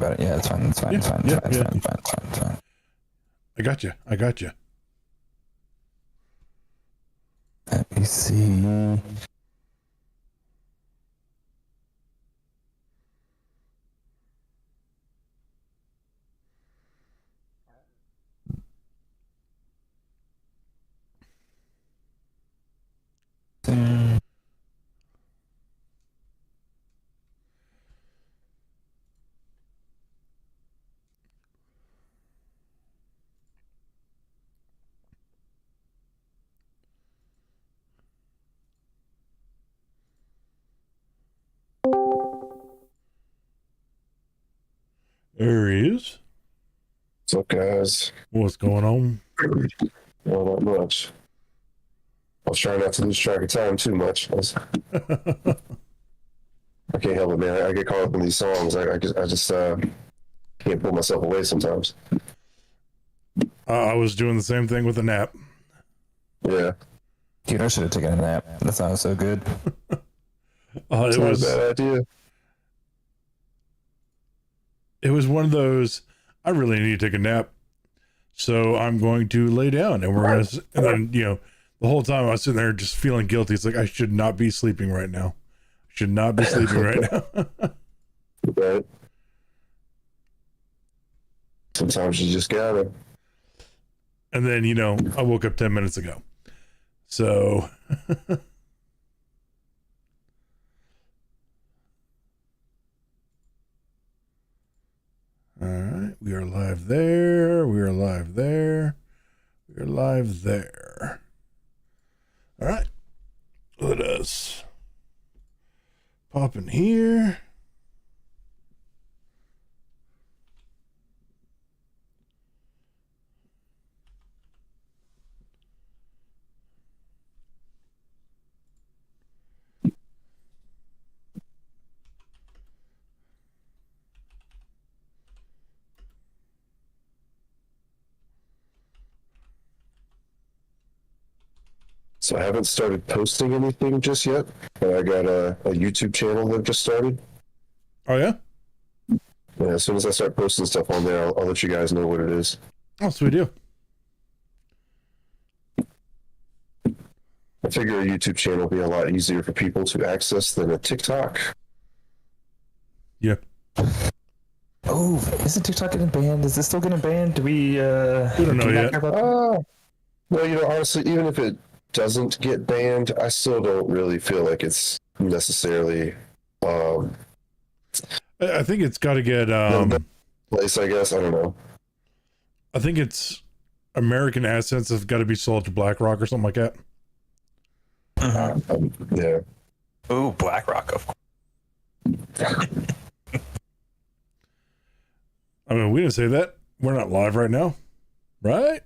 about it. Yeah, it's fine. It's fine. It's fine. It's fine. It's fine. It's fine. It's fine. It's fine. I got you. Let me see. There he is. What's up, guys? What's going on? Not much. I was trying not to lose track of time too much. I can't help it, man. I get caught up in these songs. I just can't pull myself away sometimes. I was doing the same thing with a nap. Yeah. Dude, I should have taken a nap. That sounds so good. It's It not was a bad idea. It was one of those, I really need to take a nap, so I'm going to lay down, and then, the whole time I was sitting there just feeling guilty. It's like, I should not be sleeping right now. Should not be sleeping right now. Right. Sometimes you just gotta. And then, I woke up 10 minutes ago. So, all right, we are live there. We are live there. We are live there. All right, let us pop in here. So I haven't started posting anything just yet, but I got a YouTube channel that just started. Oh, yeah? Yeah, as soon as I start posting stuff on there, I'll let you guys know what it is. Oh, sweet deal. I figure a YouTube channel will be a lot easier for people to access than a TikTok. Yeah. Oh, isn't TikTok getting banned? Is this still getting banned? We don't know yet. Well, honestly, even if it doesn't get banned, I still don't really feel like it's necessarily I think it's got to get place, I guess. I don't know. I think it's American assets have got to be sold to BlackRock or something like that. Yeah. Oh, BlackRock, of course. I mean, we didn't say that. We're not live right now, right?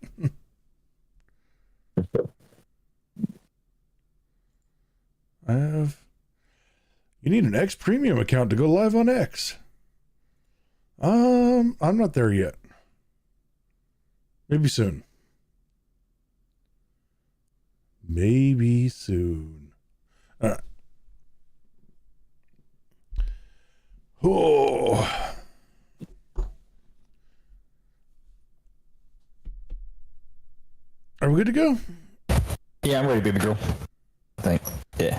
You need an X Premium account to go live on X. I'm not there yet. Maybe soon. Maybe soon. All right. Oh. Are we good to go? Yeah, I'm ready, baby girl. I think. Yeah.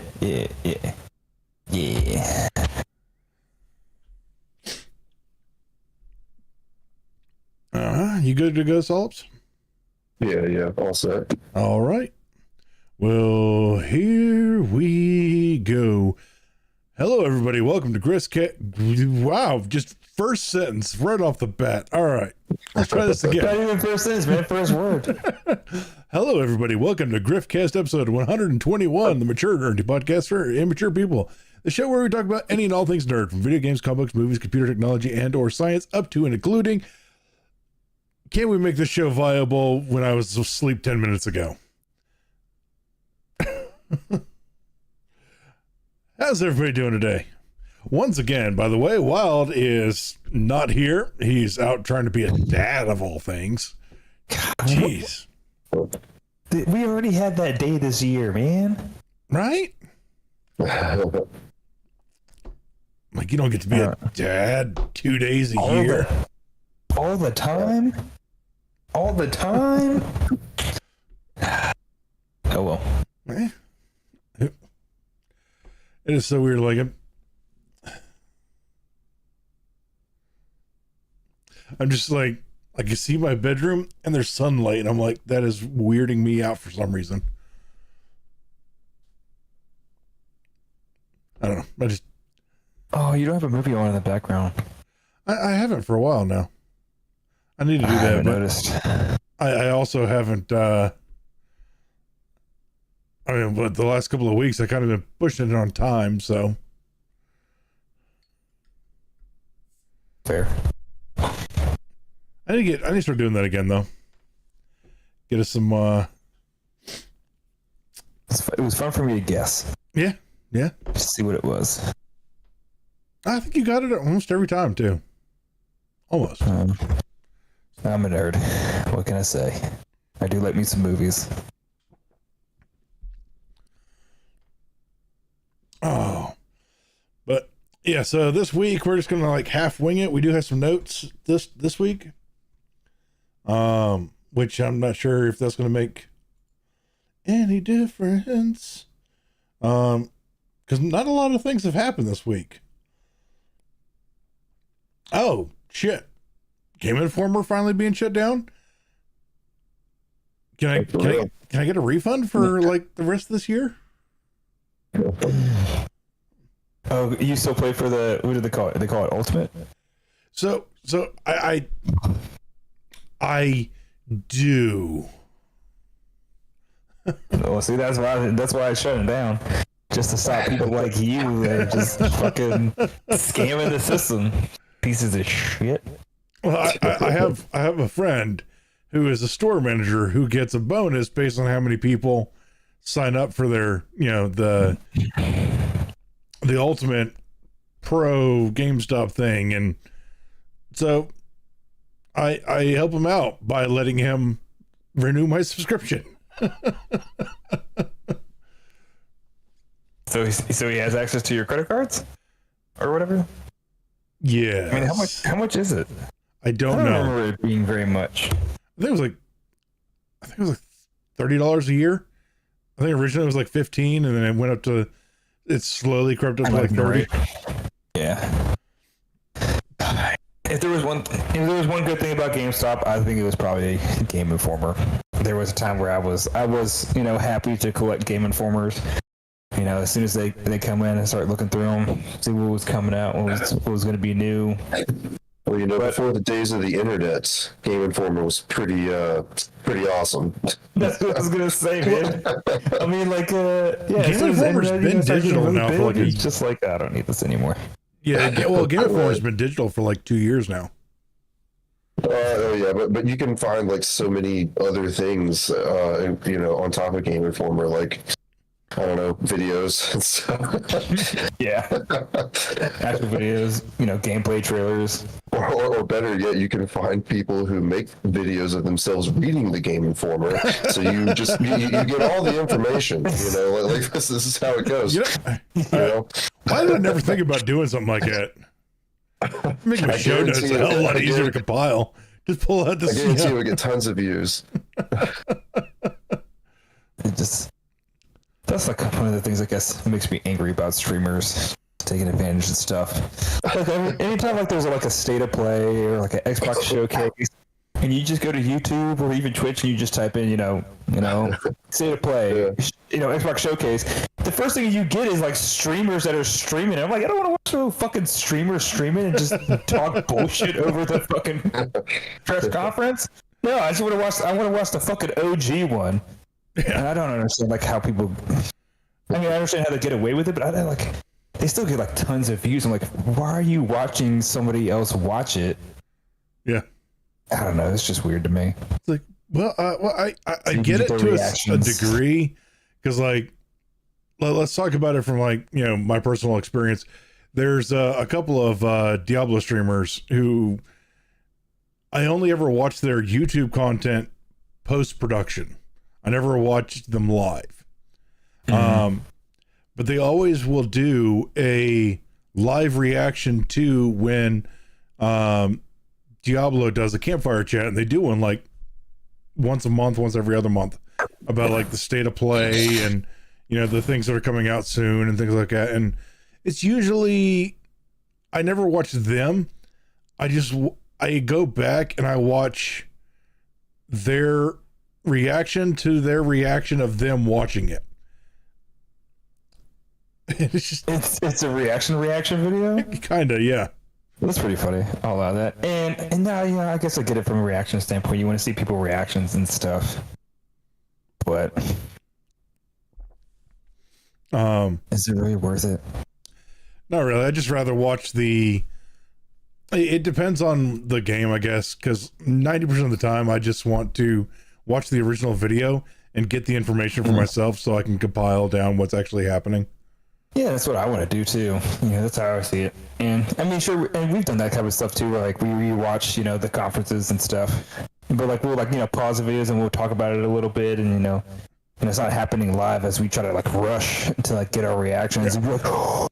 You good to go, Solps? Yeah, all set. All right. Well, here we go. Hello, everybody. Welcome to Griffcast. Wow, just first sentence right off the bat. All right. Let's try this again. Not even first sentence, man. First word. Hello, everybody. Welcome to Griffcast episode 121, the Mature Nerdy Podcast for immature people. The show where we talk about any and all things nerd, from video games, comic books, movies, computer technology, and or science, up to and including, can we make this show viable when I was asleep 10 minutes ago? How's everybody doing today? Once again, by the way, Wild is not here. He's out trying to be a dad of all things. Jeez. We already had that day this year, man. Right? Like, you don't get to be a dad 2 days a year. All the time? All the time? Oh, well. It is so weird. Like, I'm just like, I can see my bedroom and there's sunlight, and I'm like, that is weirding me out for some reason. I don't know. Oh, you don't have a movie on in the background. I haven't for a while now. I need to do I that. haven't But noticed. I also haven't, but the last couple of weeks, I kind of been pushing it on time, so. Fair. I need to start doing that again, though. Get us some, It was fun for me to guess. Yeah. Just to see what it was. I think you got it almost every time, too. Almost. I'm a nerd. What can I say? I do like me some movies. Oh. But, yeah, so this week, we're just going to, like, half wing it. We do have some notes this week. Which I'm not sure if that's going to make any difference. Because not a lot of things have happened this week. Oh, shit. Game Informer finally being shut down? Can I get a refund for like the rest of this year? Oh, you still play for what do they call it? They call it Ultimate? So I do. Well, see, that's why I shut it down. Just to stop people like you that just fucking scamming the system. Pieces of shit. Well, I have a friend who is a store manager who gets a bonus based on how many people sign up for their, the Ultimate Pro GameStop thing, and so I help him out by letting him renew my subscription. So he has access to your credit cards or whatever. Yeah. I mean, how much is it? I don't I don't know. remember it being very much. I think it was like $30 a year. I think originally it was like 15, and then it went up to. It slowly crept up to like 30. Yeah. If there was one good thing about GameStop, I think it was probably Game Informer. There was a time where I was happy to collect Game Informers. As soon as they come in and start looking through them, see what was coming out, what was going to be new. Well, before the days of the internet, Game Informer was pretty awesome. That's what I was gonna say, man. I mean, like, Game Informer's been digital now for like it's just like, I don't need this anymore. Yeah, well, Game Informer's been digital for like 2 years now. Oh yeah, but you can find like so many other things, on top of Game Informer, like I don't know, videos and stuff. Yeah, actual videos, gameplay trailers. Or better yet, you can find people who make videos of themselves reading the Game Informer. So you get all the information. Like this is how it goes. Why did I never think about doing something like that? Make my show notes a hell of a lot easier to compile. Just pull out the. I guarantee we get tons of views. That's like one of the things I guess makes me angry about streamers taking advantage of stuff. Like anytime like there's like a state of play or like an Xbox showcase, and you just go to YouTube or even Twitch and you just type in, state of play, Xbox showcase. The first thing you get is like streamers that are streaming. I'm like, I don't want to watch no fucking streamers streaming and just talk bullshit over the fucking press conference. No, I want to watch the fucking OG one. Yeah. And I don't understand like how people. I mean, I understand how they get away with it, but I don't like. They still get like tons of views. I'm like, why are you watching somebody else watch it? Yeah. I don't know. It's just weird to me. It's like, I get it to a degree, because like, let's talk about it from like my personal experience. There's a couple of Diablo streamers who I only ever watch their YouTube content post production. I never watched them live. Mm-hmm. But they always will do a live reaction to when Diablo does a campfire chat, and they do one like once a month, once every other month, about like the state of play and the things that are coming out soon and things like that. And it's usually, I never watch them. I go back and I watch their reaction to their reaction of them watching it. It's a reaction video. Kind of, yeah. That's pretty funny. I'll allow that. And now, I guess I get it from a reaction standpoint. You want to see people's reactions and stuff. But is it really worth it? Not really. I'd just rather watch it depends on the game, I guess, because 90% of the time I just want to watch the original video and get the information for myself so I can compile down what's actually happening. Yeah, that's what I want to do too. That's how I see it. And I mean, sure, and we've done that kind of stuff too, where like we rewatch, the conferences and stuff. But like we'll pause the videos and we'll talk about it a little bit, and and it's not happening live as we try to rush to get our reactions. And we're like, oh,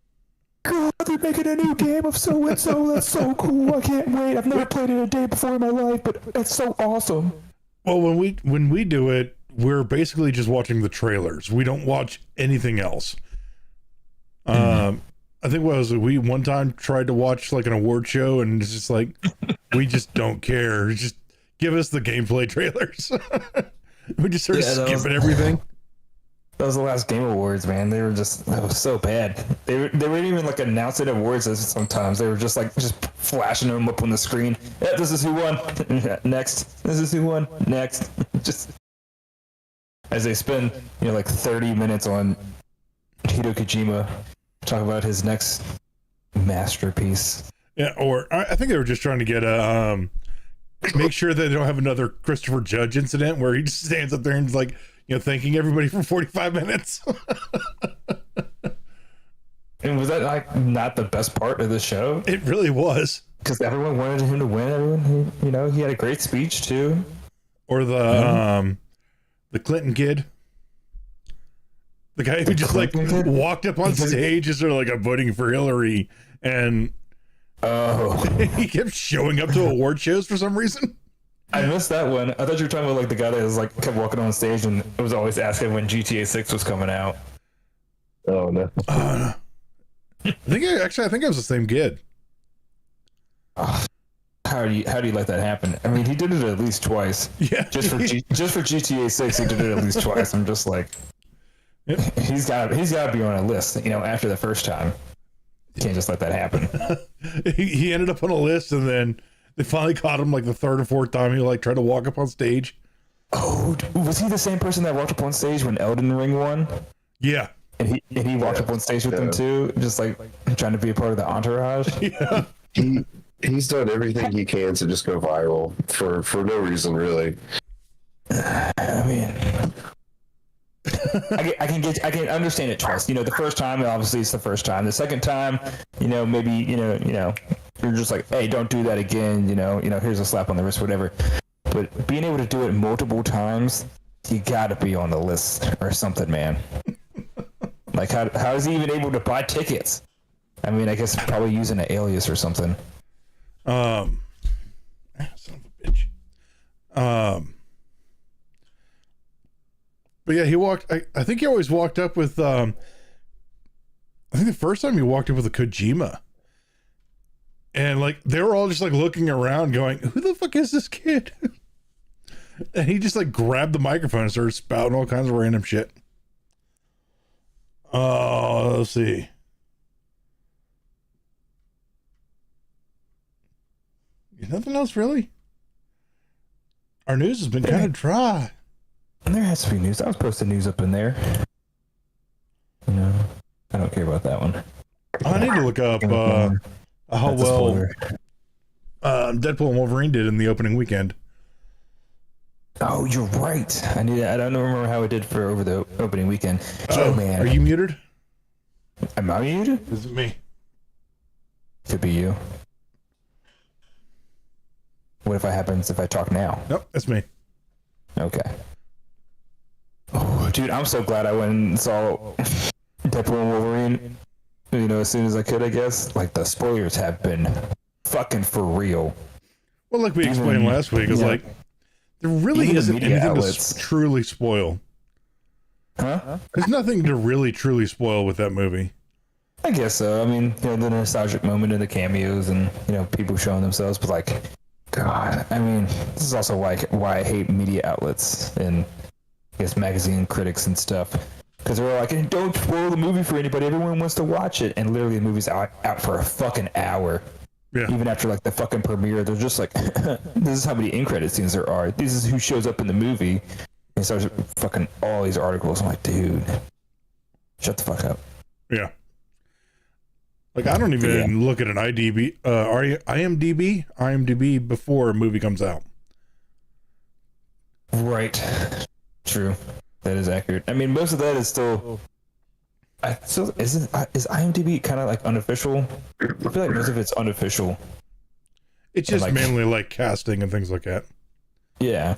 God, they're making a new game of so and so. That's so cool. I can't wait. I've never played it a day before in my life, but it's so awesome. Well, when we do it, we're basically just watching the trailers. We don't watch anything else. I think we one time tried to watch an award show, and it's just we just don't care. Just give us the gameplay trailers. We just started skipping everything. That was the last Game Awards, man. They were that was so bad. They weren't even announcing awards sometimes. They were just flashing them up on the screen. Yeah, this is who won. Next. This is who won. Next. Just as they spend 30 minutes on Hideo Kojima talk about his next masterpiece. Yeah, or I think they were just trying to get make sure that they don't have another Christopher Judge incident where he just stands up there and is thanking everybody for 45 minutes. And was that not the best part of the show? It really was. Because everyone wanted him to win. Everyone, he had a great speech too. Or the Clinton kid. The guy who just walked up on stage as I'm voting for Hillary, and he kept showing up to award shows for some reason. I missed that one. I thought you were talking about the guy that was kept walking on stage and was always asking when GTA 6 was coming out. Oh no. I think it was the same kid. How do you let that happen? I mean, he did it at least twice. Yeah. Just for GTA 6, he did it at least twice. I'm just yep. He's got to be on a list, after the first time. You can't just let that happen. He ended up on a list, and then they finally caught him the third or fourth time he tried to walk up on stage. Oh, was he the same person that walked up on stage when Elden Ring won? Yeah. And he walked up on stage with them too, just trying to be a part of the entourage. Yeah. He's done everything he can to just go viral for no reason really. I mean, I can understand it twice. The first time, obviously it's the first time. The second time, maybe you're just hey, don't do that again. Here's a slap on the wrist, whatever. But being able to do it multiple times, you got to be on the list or something, man. How is he even able to buy tickets? I mean, I guess probably using an alias or something. Son of a bitch. But yeah, he walked. I think he always walked up with. I think the first time he walked up with a Kojima, and they were all just looking around, going, "Who the fuck is this kid?" And he just grabbed the microphone and started spouting all kinds of random shit. Let's see. Nothing else really. Our news has been kind of dry. And there has to be news. I was posting news up in there. I don't care about that one. I need to look up how well Deadpool and Wolverine did in the opening weekend. Oh, you're right. I don't remember how it did for over the opening weekend. Oh man, are you muted? Am I muted? Is it me? Could be you. What if I talk now? Nope, that's me. Okay. Oh, dude, I'm so glad I went and saw Deadpool and Wolverine as soon as I could, I guess. Like, the spoilers have been fucking for real. Well, like we explained last week, it's like there really isn't anything to truly spoil. Huh? There's nothing to really truly spoil with that movie. I guess so. I mean, the nostalgic moment in the cameos and, people showing themselves, but like, God, I mean, this is also like why I hate media outlets and I guess magazine critics and stuff. Because they're like, and don't spoil the movie for anybody. Everyone wants to watch it. And literally the movie's out for a fucking hour. Yeah. Even after like the fucking premiere, they're just like, this is how many end credit scenes there are. This is who shows up in the movie. And starts fucking all these articles. I'm like, dude, shut the fuck up. Yeah. Like, I don't even look at an IMDb before a movie comes out. Right. True. That is accurate. I mean, most of that is still. Is IMDb kind of like unofficial? I feel like most of it's unofficial. It's just mainly like casting and things like that. Yeah.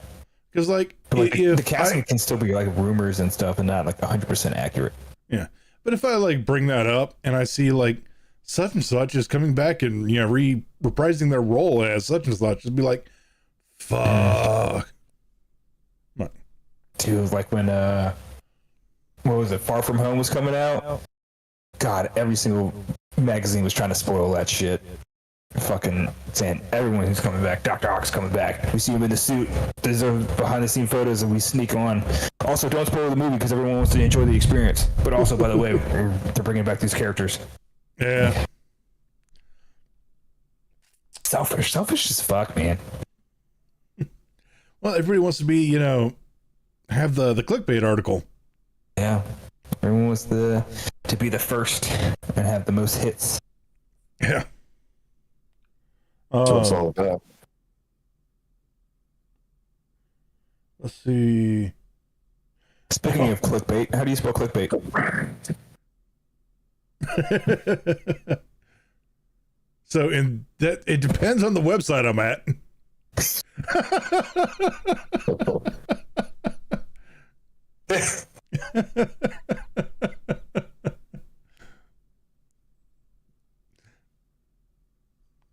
Because the casting can still be like rumors and stuff, and not like 100% accurate. Yeah, but if I like bring that up and I see like such and such is coming back and reprising their role as such and such, it'd be like, fuck. Dude, like when what was it? Far From Home was coming out. God, every single magazine was trying to spoil that shit. Fucking saying everyone who's coming back. Dr. Ock's coming back. We see him in the suit. There's behind the scene photos and we sneak on. Also, don't spoil the movie because everyone wants to enjoy the experience. But also, by the way, they're bringing back these characters. Yeah. Selfish as fuck, man. Well, everybody wants to be, have the clickbait article. Yeah. Everyone wants to be the first and have the most hits. Yeah. That's what it's all about. Let's see. Speaking of clickbait, how do you spell clickbait? So it depends on the website I'm at.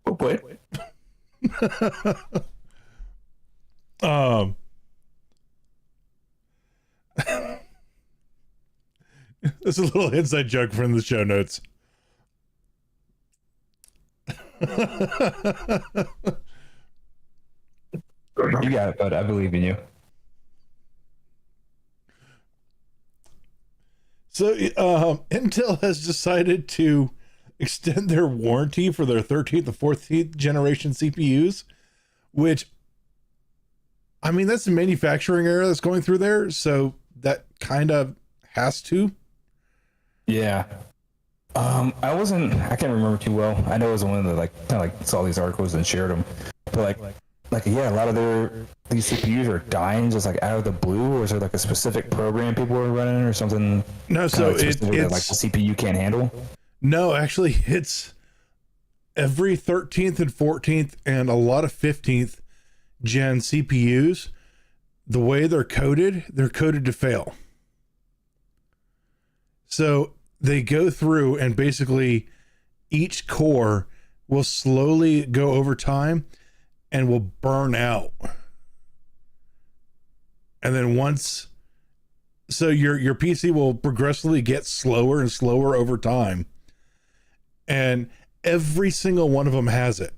Oh boy. There's a little inside joke from the show notes. You got it, bud. I believe in you. So, Intel has decided to extend their warranty for their 13th and 14th generation CPUs, which, I mean, that's the manufacturing error that's going through there. So that kind of has to. Yeah. I can't remember too well. I know it was the one that saw these articles and shared them. But a lot of these CPUs are dying just like out of the blue, or is there like a specific program people are running or something? No, so it's that, like the CPU can't handle. No, actually, it's every 13th and 14th and a lot of 15th gen CPUs. The way they're coded to fail. So they go through and basically each core will slowly go over time and will burn out. And then so your PC will progressively get slower and slower over time. And every single one of them has it.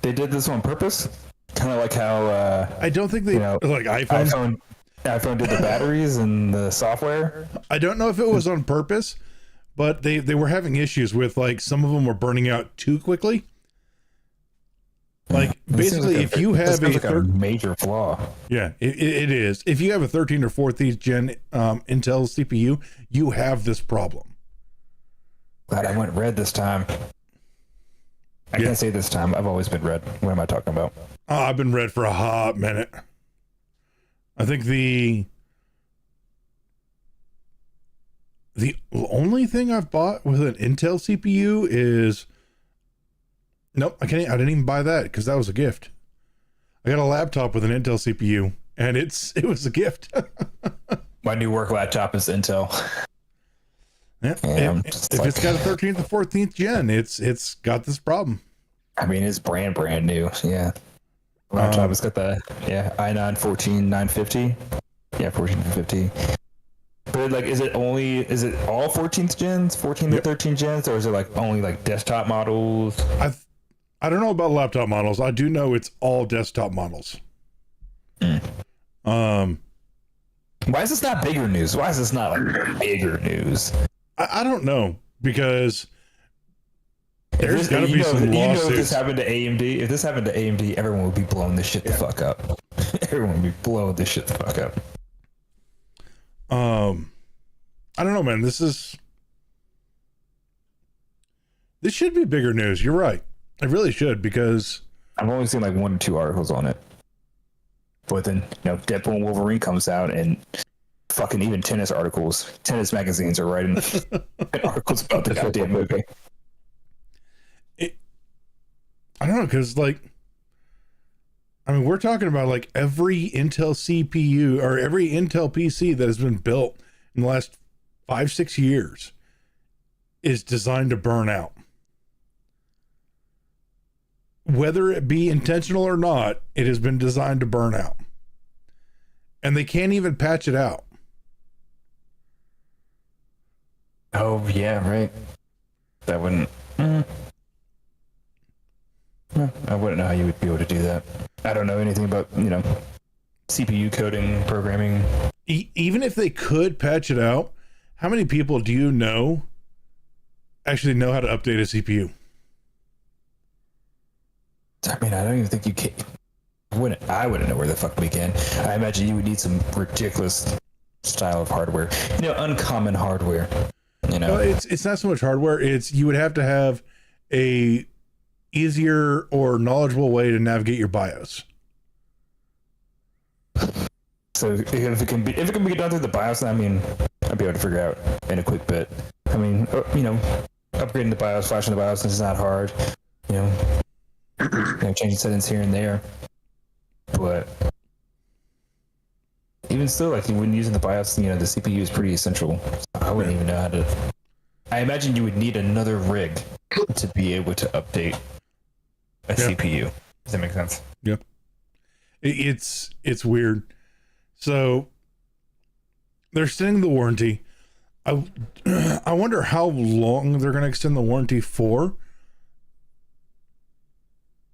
They did this on purpose? Kind of like how I don't think they like iPhone did the batteries and the software. I don't know if it was on purpose, but they were having issues with like some of them were burning out too quickly. Like basically, if you have a major flaw, yeah, it is. If you have a 13 or 14th gen Intel CPU, you have this problem. Glad I went red this time. I can't say this time. I've always been red. What am I talking about? I've been red for a hot minute. I think the only thing I've bought with an Intel CPU is nope. I didn't even buy that because that was a gift. I got a laptop with an Intel CPU, and it was a gift. My new work laptop is Intel. Yeah. Yeah, If it's got a 13th and 14th gen, it's got this problem. I mean, it's brand new. Yeah. Laptop, it's got the i9 14950. Yeah, 14950. But like, is it all 14th gens, 14 to 13 gens, or is it like only like desktop models? I don't know about laptop models. I do know it's all desktop models. Why is this not bigger news? Why is this not like bigger news? I don't know, because there's got to be some lawsuits. lawsuits. If this happened to AMD, everyone would be blowing this shit the fuck up. Everyone would be blowing this shit the fuck up. I don't know, man. This should be bigger news. You're right. It really should, because I've only seen like 1 or 2 articles on it. But then, Deadpool and Wolverine comes out, and fucking even tennis magazines are writing articles about the goddamn movie. I don't know, because we're talking about like every Intel CPU or every Intel PC that has been built in the last 5-6 years is designed to burn out. Whether it be intentional or not, it has been designed to burn out. And they can't even patch it out. Oh, yeah, right. That wouldn't... I wouldn't know how you would be able to do that. I don't know anything about, CPU coding, programming. Even if they could patch it out, how many people do you know actually know how to update a CPU? I mean, I don't even think you can. I wouldn't know where the fuck we can. I imagine you would need some ridiculous style of hardware. Uncommon hardware. No, it's not so much hardware. It's you would have to have a easier or knowledgeable way to navigate your BIOS. So if it can be done through the BIOS, I mean, I'd be able to figure out in a quick bit. I mean, upgrading the BIOS, flashing the BIOS is not hard. Changing settings here and there. But even still, like when using the BIOS, the CPU is pretty essential. I wouldn't even know how to. I imagine you would need another rig to be able to update a CPU. Does that make sense? Yeah. It's weird. So they're extending the warranty. I wonder how long they're going to extend the warranty for.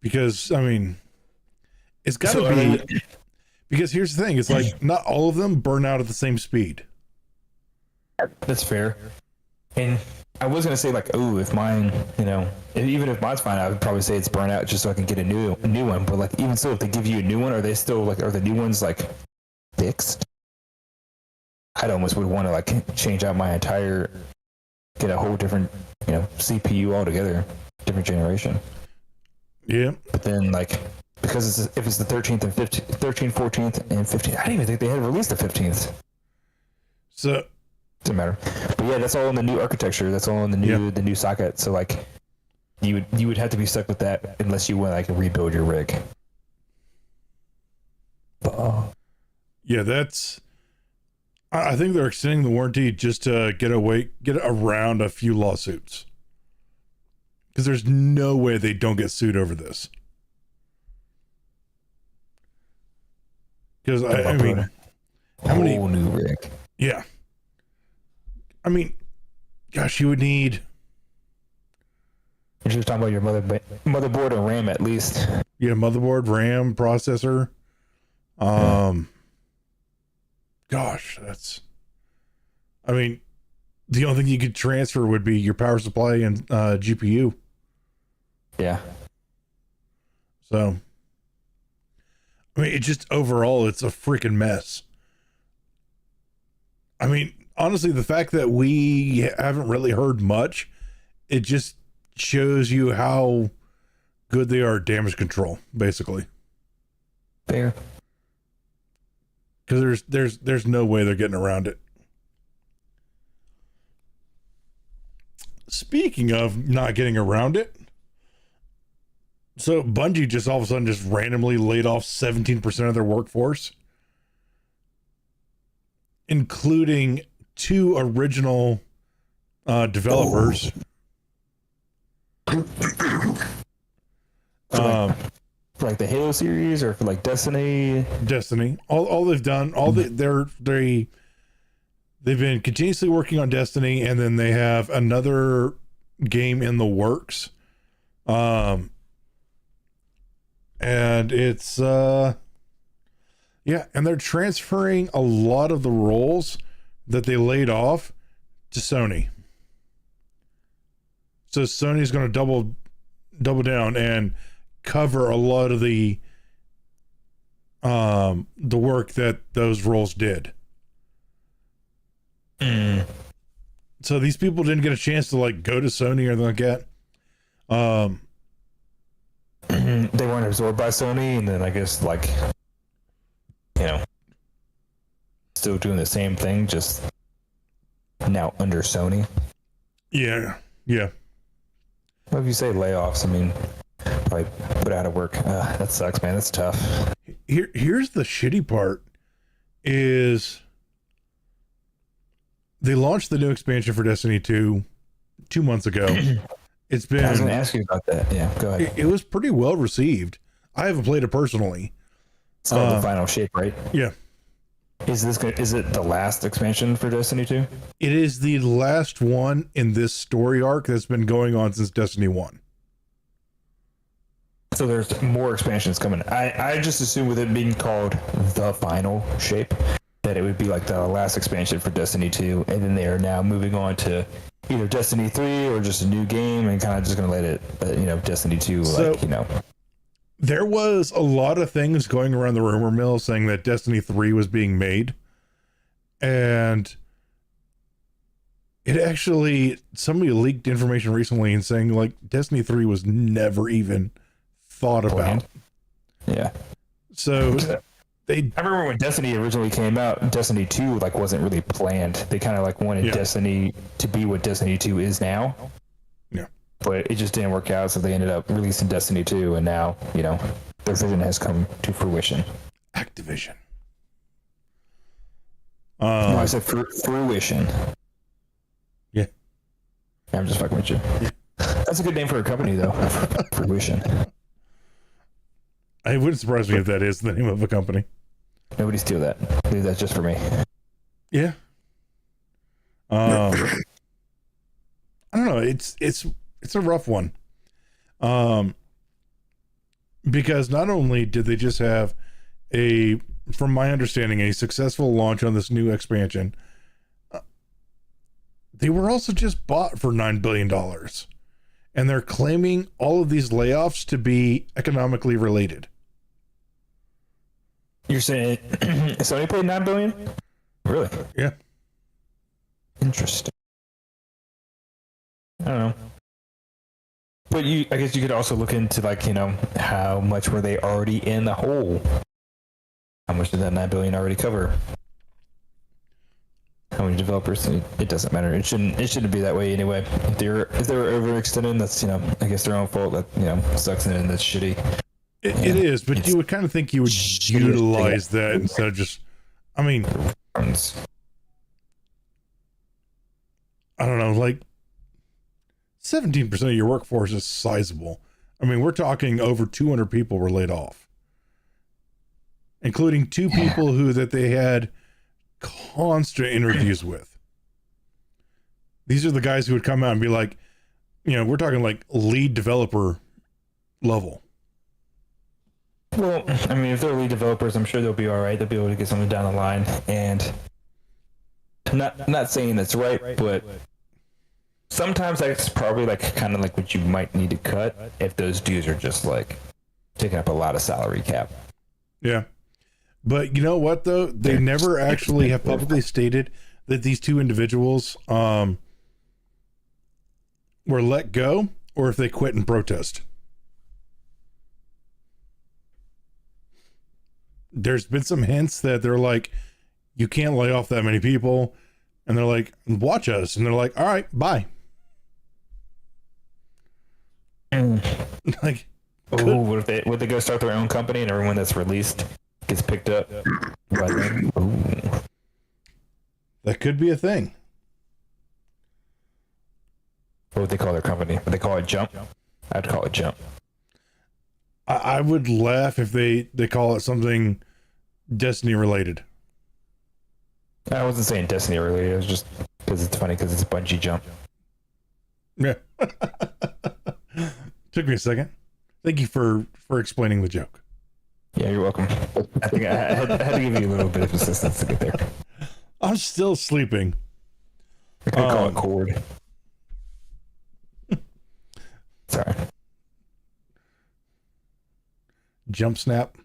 Because, I mean, it's got to be... Because here's the thing. It's like, not all of them burn out at the same speed. That's fair. And I was going to say, like, if mine, even if mine's fine, I would probably say it's burnt out just so I can get a new one. But, like, even so, if they give you a new one, are they still, like, are the new ones, like, fixed? I'd almost would want to, like, change out my entire, get a whole different, CPU altogether, different generation. Yeah. But then, like, because if it's the 13th and 15th, 13th, 14th, and 15th, I didn't even think they had released the 15th. So... Doesn't matter. But yeah, that's all in the new architecture. That's all in the new socket. So like, you would have to be stuck with that unless you want like rebuild your rig. Yeah, that's. I think they're extending the warranty just to get around a few lawsuits. Because there's no way they don't get sued over this. Because I mean, how many new rig? Yeah. I mean, gosh, you would need. You're just talking about your motherboard and RAM at least. Yeah, motherboard, RAM, processor. Gosh, that's. I mean, the only thing you could transfer would be your power supply and GPU. Yeah. So, I mean, it just overall, it's a freaking mess. I mean, honestly, the fact that we haven't really heard much, it just shows you how good they are at damage control, basically. Fair. Because there's no way they're getting around it. Speaking of not getting around it, so Bungie just all of a sudden just randomly laid off 17% of their workforce, including 2 original developers. For like the Halo series or for like Destiny. All they've done, they've been continuously working on Destiny, and then they have another game in the works. And it's and they're transferring a lot of the roles that they laid off to Sony. So Sony's going to double down and cover a lot of the work that those roles did. So these people didn't get a chance to like go to Sony or anything like that. They weren't absorbed by Sony, and then I guess like, you know, still doing the same thing, just now under Sony. Yeah. What if you say layoffs? I mean, probably put out of work. That sucks, man. That's tough. Here's the shitty part is they launched the new expansion for Destiny 2 2 months ago. It's been. I was going to ask you about that. Yeah, go ahead. It was pretty well received. I haven't played it personally. It's called the final shape, right? Yeah. Is it the last expansion for Destiny 2? It is the last one in this story arc that's been going on since Destiny 1. So there's more expansions coming. I just assume with it being called the final shape that it would be like the last expansion for Destiny 2, and then they are now moving on to either Destiny 3 or just a new game, and kind of just going to let it, Destiny 2, There was a lot of things going around the rumor mill saying that Destiny 3 was being made. And it actually, somebody leaked information recently and saying like Destiny 3 was never even thought about. Yeah. So I remember when Destiny originally came out, Destiny 2 like wasn't really planned. They kind of like wanted Destiny to be what Destiny 2 is now. Yeah. But it just didn't work out, so they ended up releasing Destiny 2, and now, their vision has come to fruition. Activision. No, I said fruition. Yeah. I'm just fucking with you. Yeah. That's a good name for a company, though. Fruition. It wouldn't surprise me if that is the name of a company. Nobody steal that. Do that just for me. Yeah. I don't know. It's a rough one. Because not only did they just have from my understanding, a successful launch on this new expansion, they were also just bought for $9 billion. And they're claiming all of these layoffs to be economically related. You're saying Sony paid $9 billion? Really? Yeah. Interesting. I don't know. But I guess you could also look into how much were they already in the hole? How much did that $9 billion already cover? How many developers? It doesn't matter. It shouldn't be that way anyway. If they were overextending, that's I guess their own fault. That sucks in, and that's shitty. It is, but you would kind of think you would utilize that instead of just. I mean, I don't know, like 17% of your workforce is sizable. I mean, we're talking over 200 people were laid off, including 2 people that they had constant interviews with. These are the guys who would come out and be like, we're talking like lead developer level. Well, I mean, if they're lead developers, I'm sure they'll be all right. They'll be able to get something down the line. And not saying that's right, but sometimes that's probably kind of what you might need to cut if those dudes are just taking up a lot of salary cap. Yeah. But you know what, though? They never actually have publicly stated that these 2 individuals were let go or if they quit in protest. There's been some hints that they're like, you can't lay off that many people. And they're like, watch us. And they're like, all right, bye. Like, would they go start their own company and everyone that's released gets picked up by them? That could be a thing. What would they call their company? Would they call it Jump? I'd call it Jump. I would laugh if they call it something Destiny related. I wasn't saying Destiny related. It was just because it's funny because it's Bungee Jump. Yeah. Took me a second. Thank you for explaining the joke. Yeah, you're welcome. I think I had to give you a little bit of assistance to get there. I'm still sleeping. I could call it Cord. Sorry. Jump snap.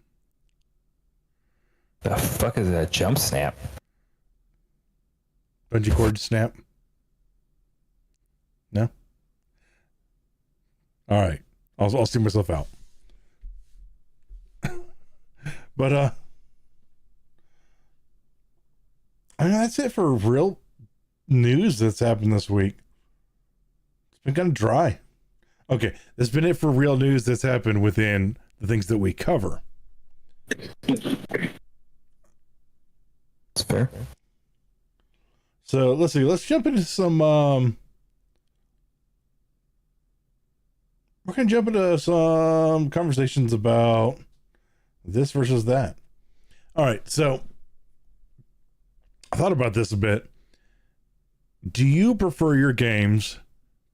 The fuck is a jump snap? Bungee cord snap. No? All right. I'll see myself out. But I mean, that's it for real news that's happened this week. It's been kind of dry. Okay, that's been it for real news that's happened within the things that we cover. It's fair. So let's see. Let's jump into some. We're gonna jump into some conversations about this versus that. All right. So I thought about this a bit. Do you prefer your games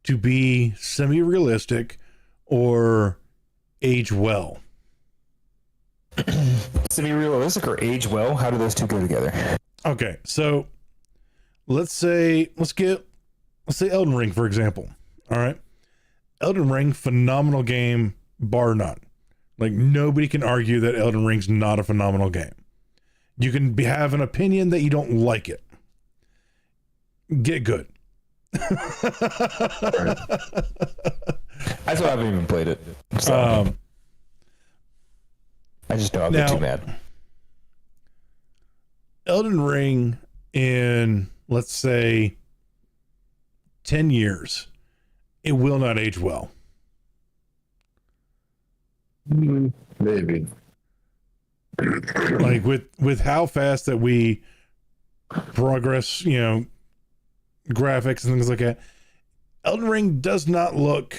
to be semi-realistic or age well? Semi-realistic or age well? How do those two go together? Okay, so let's say Elden Ring, for example. All right. Elden Ring, phenomenal game, bar none. Like, nobody can argue that Elden Ring's not a phenomenal game. You can have an opinion that you don't like it. Get good. I still haven't even played it. So I just know I'll get too mad. Elden Ring in, let's say, 10 years, it will not age well. Maybe. Like with how fast that we progress, graphics and things like that, Elden Ring does not look.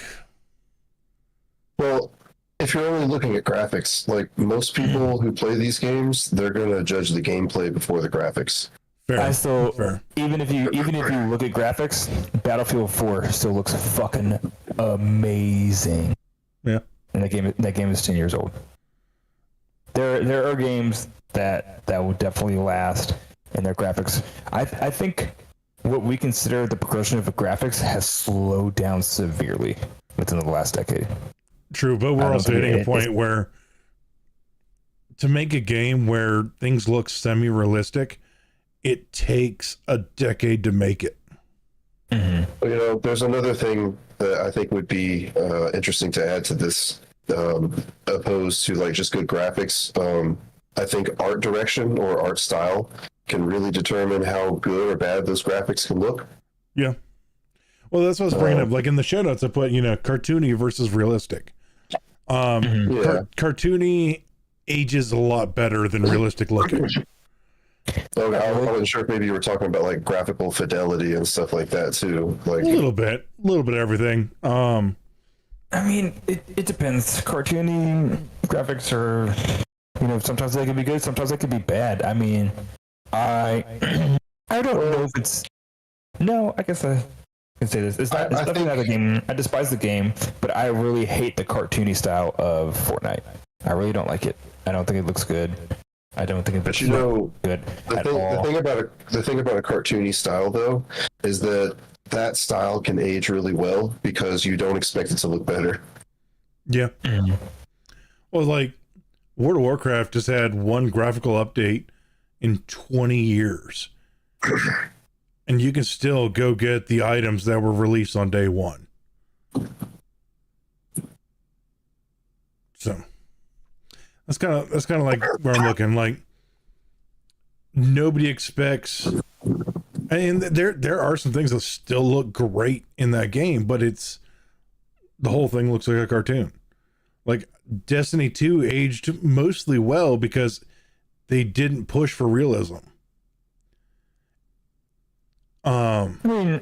Well, if you're only looking at graphics, like most people who play these games, they're gonna judge the gameplay before the graphics. Fair. Even if you look at graphics, Battlefield 4 still looks fucking amazing. Yeah. And that game is 10 years old. There are games that will definitely last in their graphics. I think what we consider the progression of the graphics has slowed down severely within the last decade. True, but we're also hitting a point where to make a game where things look semi-realistic, it takes a decade to make it. Mm-hmm. There's another thing that I think would be interesting to add to this, opposed to like just good graphics. I think art direction or art style can really determine how good or bad those graphics can look. Yeah. Well, that's what I was bringing up. Like in the show notes, I put, cartoony versus realistic. Cartoony ages a lot better than realistic looking. Okay, I wasn't sure if maybe you were talking about like graphical fidelity and stuff like that too. Like a little bit of everything. I mean, it depends. Cartoony graphics are, sometimes they can be good, sometimes they can be bad. I mean, I don't know if it's. No, I guess I can say this. It's definitely not a game. I despise the game, but I really hate the cartoony style of Fortnite. I really don't like it. I don't think it looks good. I don't think it's good at all. The thing about a cartoony style, though, is that style can age really well because you don't expect it to look better. Yeah. Mm-hmm. Well, like World of Warcraft just had one graphical update in 20 years. And you can still go get the items that were released on day one. So that's kind of like where I'm looking. Like nobody expects, and there are some things that still look great in that game, but the whole thing looks like a cartoon. Like Destiny 2 aged mostly well because they didn't push for realism. I mean,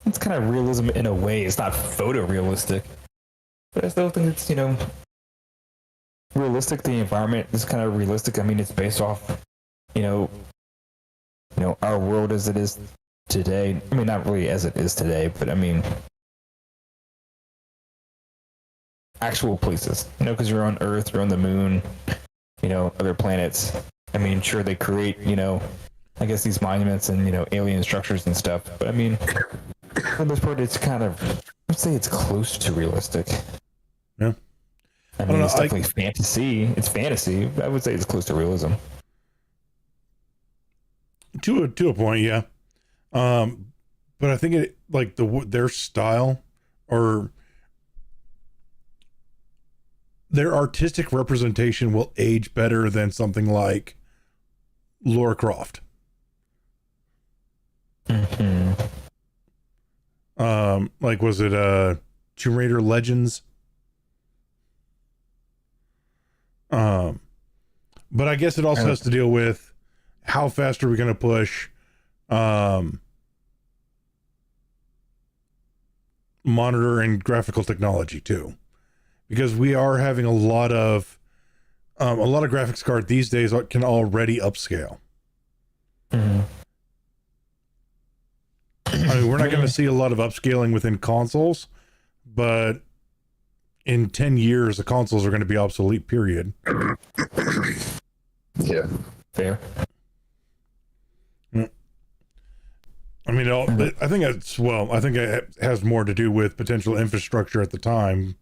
it's kind of realism in a way. It's not photorealistic, but I still think it's, realistic. The environment is kind of realistic. I mean, it's based off, our world as it is today. I mean, not really as it is today, but I mean, actual places, because you're on Earth, you're on the moon, other planets. I mean, sure, they create, I guess these monuments and, alien structures and stuff. But I mean, for the most part, it's kind of, I'd say it's close to realistic. Yeah. I mean, it's definitely fantasy. It's fantasy. But I would say it's close to realism. To a point, yeah. But I think it, like, their style or their artistic representation will age better than something like Lara Croft. Mm-hmm. Like, was it Tomb Raider Legends? But I guess it also has to deal with how fast are we going to push monitor and graphical technology too, because we are having a lot of graphics card these days can already upscale. Mm-hmm. I mean, we're not going to see a lot of upscaling within consoles, but in 10 years, the consoles are going to be obsolete, period. Yeah. Fair. I mean, I think it has more to do with potential infrastructure at the time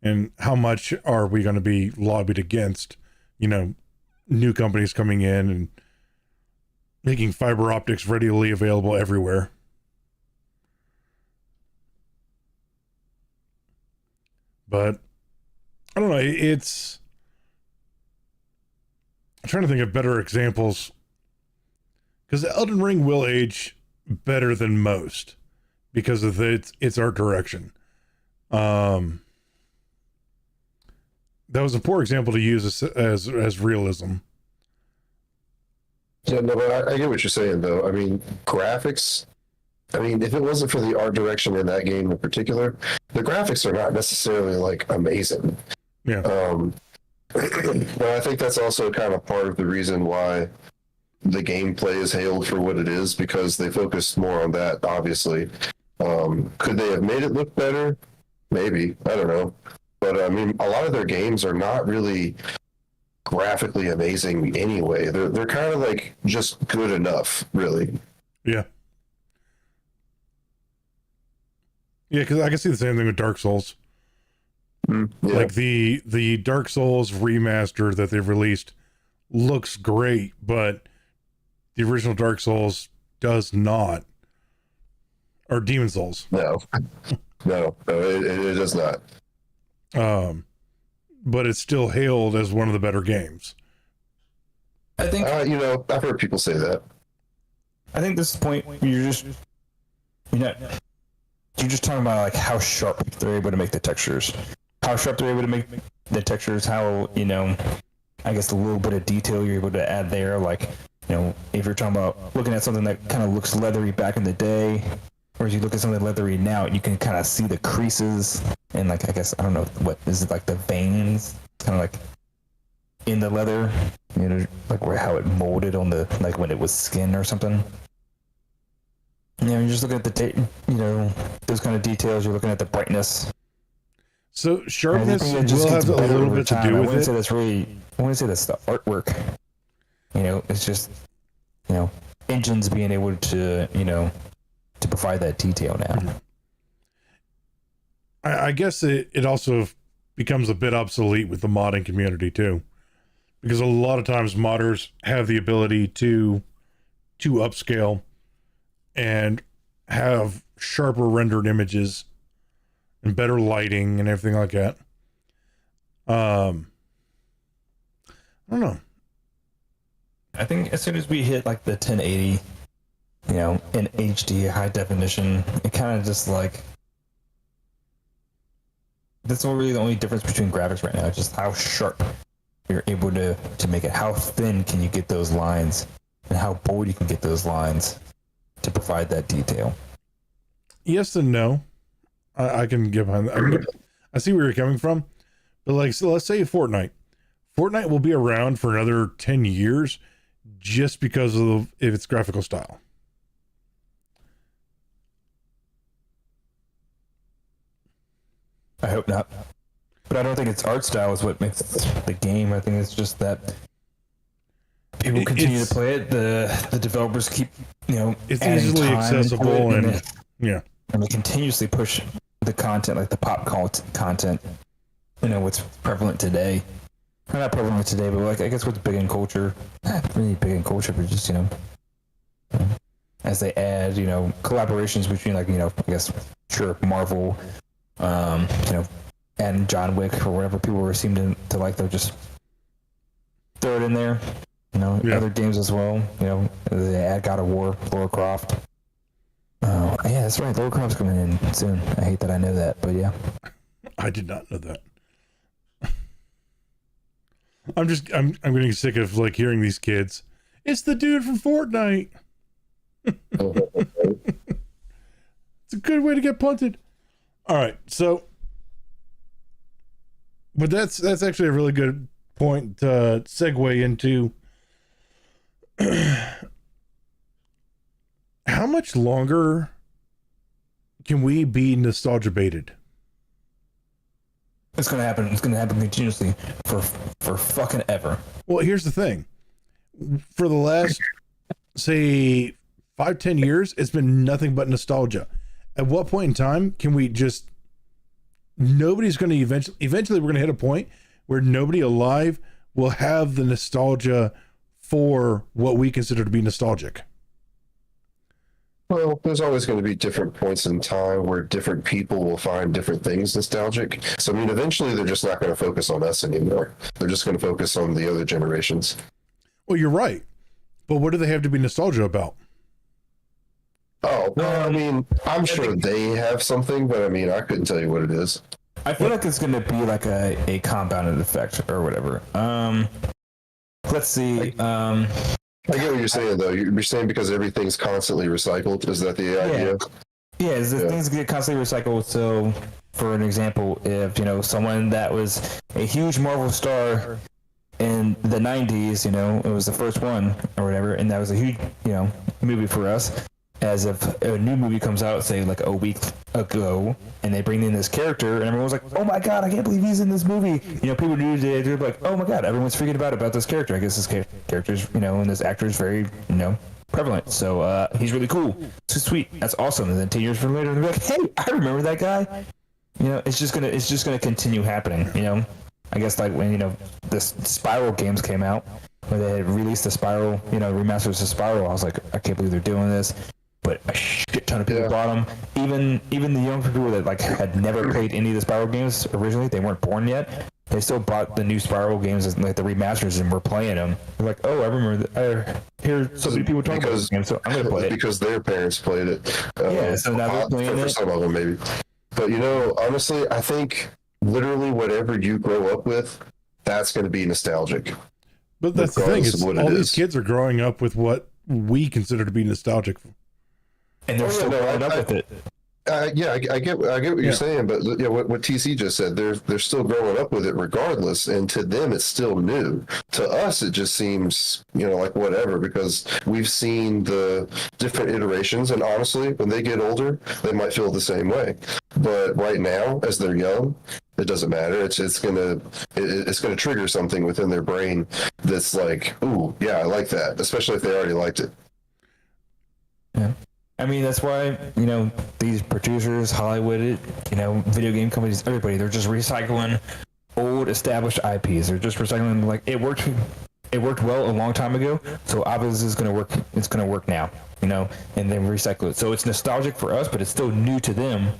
and how much are we going to be lobbied against, new companies coming in and making fiber optics readily available everywhere. But I don't know. I'm trying to think of better examples, because Elden Ring will age better than most because of its art direction. That was a poor example to use as realism. Yeah, no, but I get what you're saying, though. I mean, graphics. I mean, if it wasn't for the art direction in that game in particular, the graphics are not necessarily like amazing. Yeah. But I think that's also kind of part of the reason why the gameplay is hailed for what it is, because they focused more on that, obviously. Could they have made it look better? Maybe. I don't know. But I mean, a lot of their games are not really graphically amazing anyway. They're kind of like just good enough, really. Yeah. Yeah, because I can see the same thing with Dark Souls. Yeah. Like the Dark Souls remaster that they've released looks great, but the original Dark Souls does not. Or Demon Souls. No, it does not. But it's still hailed as one of the better games. I think I've heard people say that. I think this is the point you're just talking about like how sharp they're able to make the textures. How sharp they're able to make the textures, how, I guess the little bit of detail you're able to add there. Like, if you're talking about looking at something that kind of looks leathery back in the day, or as you look at something leathery now, you can kind of see the creases and, like, I guess, I don't know, what is it, like the veins kind of like in the leather, like how it molded on the, like when it was skin or something. You're just looking at those kind of details. You're looking at the brightness. So sharpness will have a little bit to do with it. I wouldn't say that's the artwork. It's just, engines being able to, to provide that detail now. Mm-hmm. I guess it also becomes a bit obsolete with the modding community too, because a lot of times modders have the ability to upscale and have sharper rendered images and better lighting and everything like that. I don't know. I think as soon as we hit like the 1080, in HD, high definition, it kind of just like, that's not really the only difference between graphics right now. It's just how sharp you're able to make it. How thin can you get those lines, and how bold you can get those lines to provide that detail. Yes and no. I can get behind that. I see where you're coming from, but like, so let's say Fortnite. Fortnite will be around for another 10 years just because of its graphical style. I hope not. But I don't think its art style is what makes the game. I think it's just that people continue to play it. The developers keep, it's adding easily time accessible into it, and they continuously push the content, like the pop content. What's prevalent today. Not prevalent today, but like I guess what's big in culture. Not really big in culture, but just as they add, collaborations between like I guess Marvel, and John Wick or whatever people seem to like, they'll just throw it in there. Other games as well. They add God of War, Lara Croft. Oh yeah, that's right. Lara Croft's coming in soon. I hate that I know that, but yeah. I did not know that. I'm getting sick of like hearing these kids. It's the dude from Fortnite. It's a good way to get punted. All right, so, but that's actually a really good point to segue into. How much longer can we be nostalgia baited? It's gonna happen. It's gonna happen continuously for fucking ever. Well, here's the thing. For the last, say, 5-10 years, it's been nothing but nostalgia. At what point in time can we just? Nobody's going to eventually we're going to hit a point where nobody alive will have the nostalgia for what we consider to be nostalgic. Well, there's always going to be different points in time where different people will find different things nostalgic. So, I mean, eventually they're just not going to focus on us anymore. They're just going to focus on the other generations. Well, you're right. But what do they have to be nostalgia about? Oh, well, I mean, I'm sure they have something, but I mean, I couldn't tell you what it is. I feel like it's going to be like a compounded effect or whatever. Let's see. I get what you're saying, though. You're saying because everything's constantly recycled. Is that the idea? Yeah, things get constantly recycled. So, for an example, if someone that was a huge Marvel star in the 90s, it was the first one or whatever, and that was a huge, movie for us. As if a new movie comes out, say like a week ago, and they bring in this character, and everyone's like, "Oh my god, I can't believe he's in this movie!" People do today, they're like, "Oh my god, everyone's freaking about this character." I guess this character's, and this actor is very, prevalent. So he's really cool. So sweet. That's awesome. And then 10 years from later, they're like, "Hey, I remember that guy." It's just gonna continue happening. I guess like when this Spiral games came out, where they had released the Spiral, remasters of Spiral. I was like, I can't believe they're doing this. But a shit ton of people bought them. Even the young people that like had never played any of the Spiral games originally, they weren't born yet. They still bought the new Spiral games, like the remasters, and were playing them. They're like, "Oh, I remember. I hear so many people talking about this game, so I'm gonna play it." Because their parents played it. So now they're playing for it. some of them, maybe. But honestly, I think literally whatever you grow up with, that's going to be nostalgic. But that's the thing. Is all these kids are growing up with what we consider to be nostalgic. And they're still growing up with it. I get what you're saying, but what TC just said, they're still growing up with it regardless, and to them it's still new. To us, it just seems like whatever, because we've seen the different iterations, and honestly, when they get older, they might feel the same way. But right now, as they're young, it doesn't matter. It's gonna trigger something within their brain that's like, ooh, yeah, I like that, especially if they already liked it. Yeah. I mean, that's why, these producers, Hollywood, video game companies, everybody, they're just recycling old established IPs. They're just recycling, like, it worked well a long time ago, so obviously it's going to work now, and then recycle it. So it's nostalgic for us, but it's still new to them.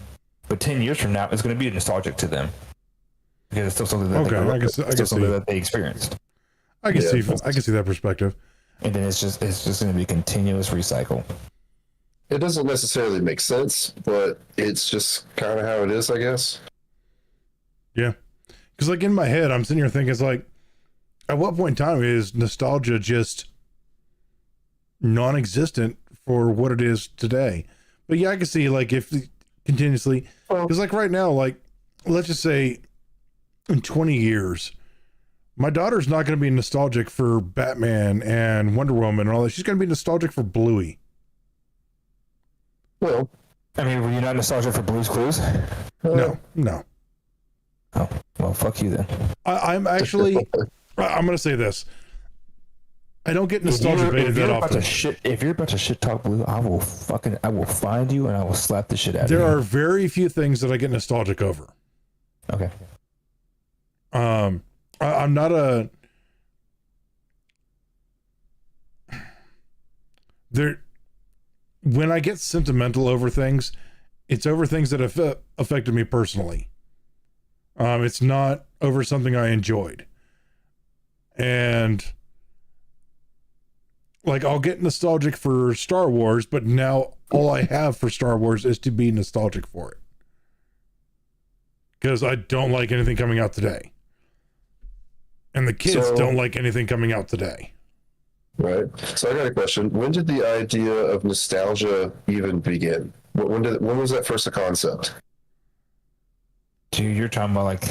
But 10 years from now, it's going to be nostalgic to them. Because it's still something that that they experienced. I can see that perspective. And then it's just going to be continuous recycle. It doesn't necessarily make sense, but it's just kind of how it is, I guess. Yeah. Because, like, in my head, I'm sitting here thinking, it's like, at what point in time is nostalgia just non-existent for what it is today? But yeah, I can see, like, if continuously. Because like right now, like let's just say in 20 years, my daughter's not going to be nostalgic for Batman and Wonder Woman and all that. She's going to be nostalgic for Bluey. Well, I mean, were you not nostalgic for Blue's Clues? No. Oh, well, fuck you then. I'm actually, I'm going to say this. I don't get nostalgia baited that often. If you're about to shit talk Blue, I will find you and I will slap the shit out of There you. are very few things that I get nostalgic over. Okay. I'm not a there. When I get sentimental over things, it's over things that have affected me personally. It's not over something I enjoyed. And like, I'll get nostalgic for Star Wars, but now all I have for Star Wars is to be nostalgic for it. Because I don't like anything coming out today. And the kids don't like anything coming out today. Right. So I got a question. When did the idea of nostalgia even begin? When was that first a concept? Dude, you're talking about like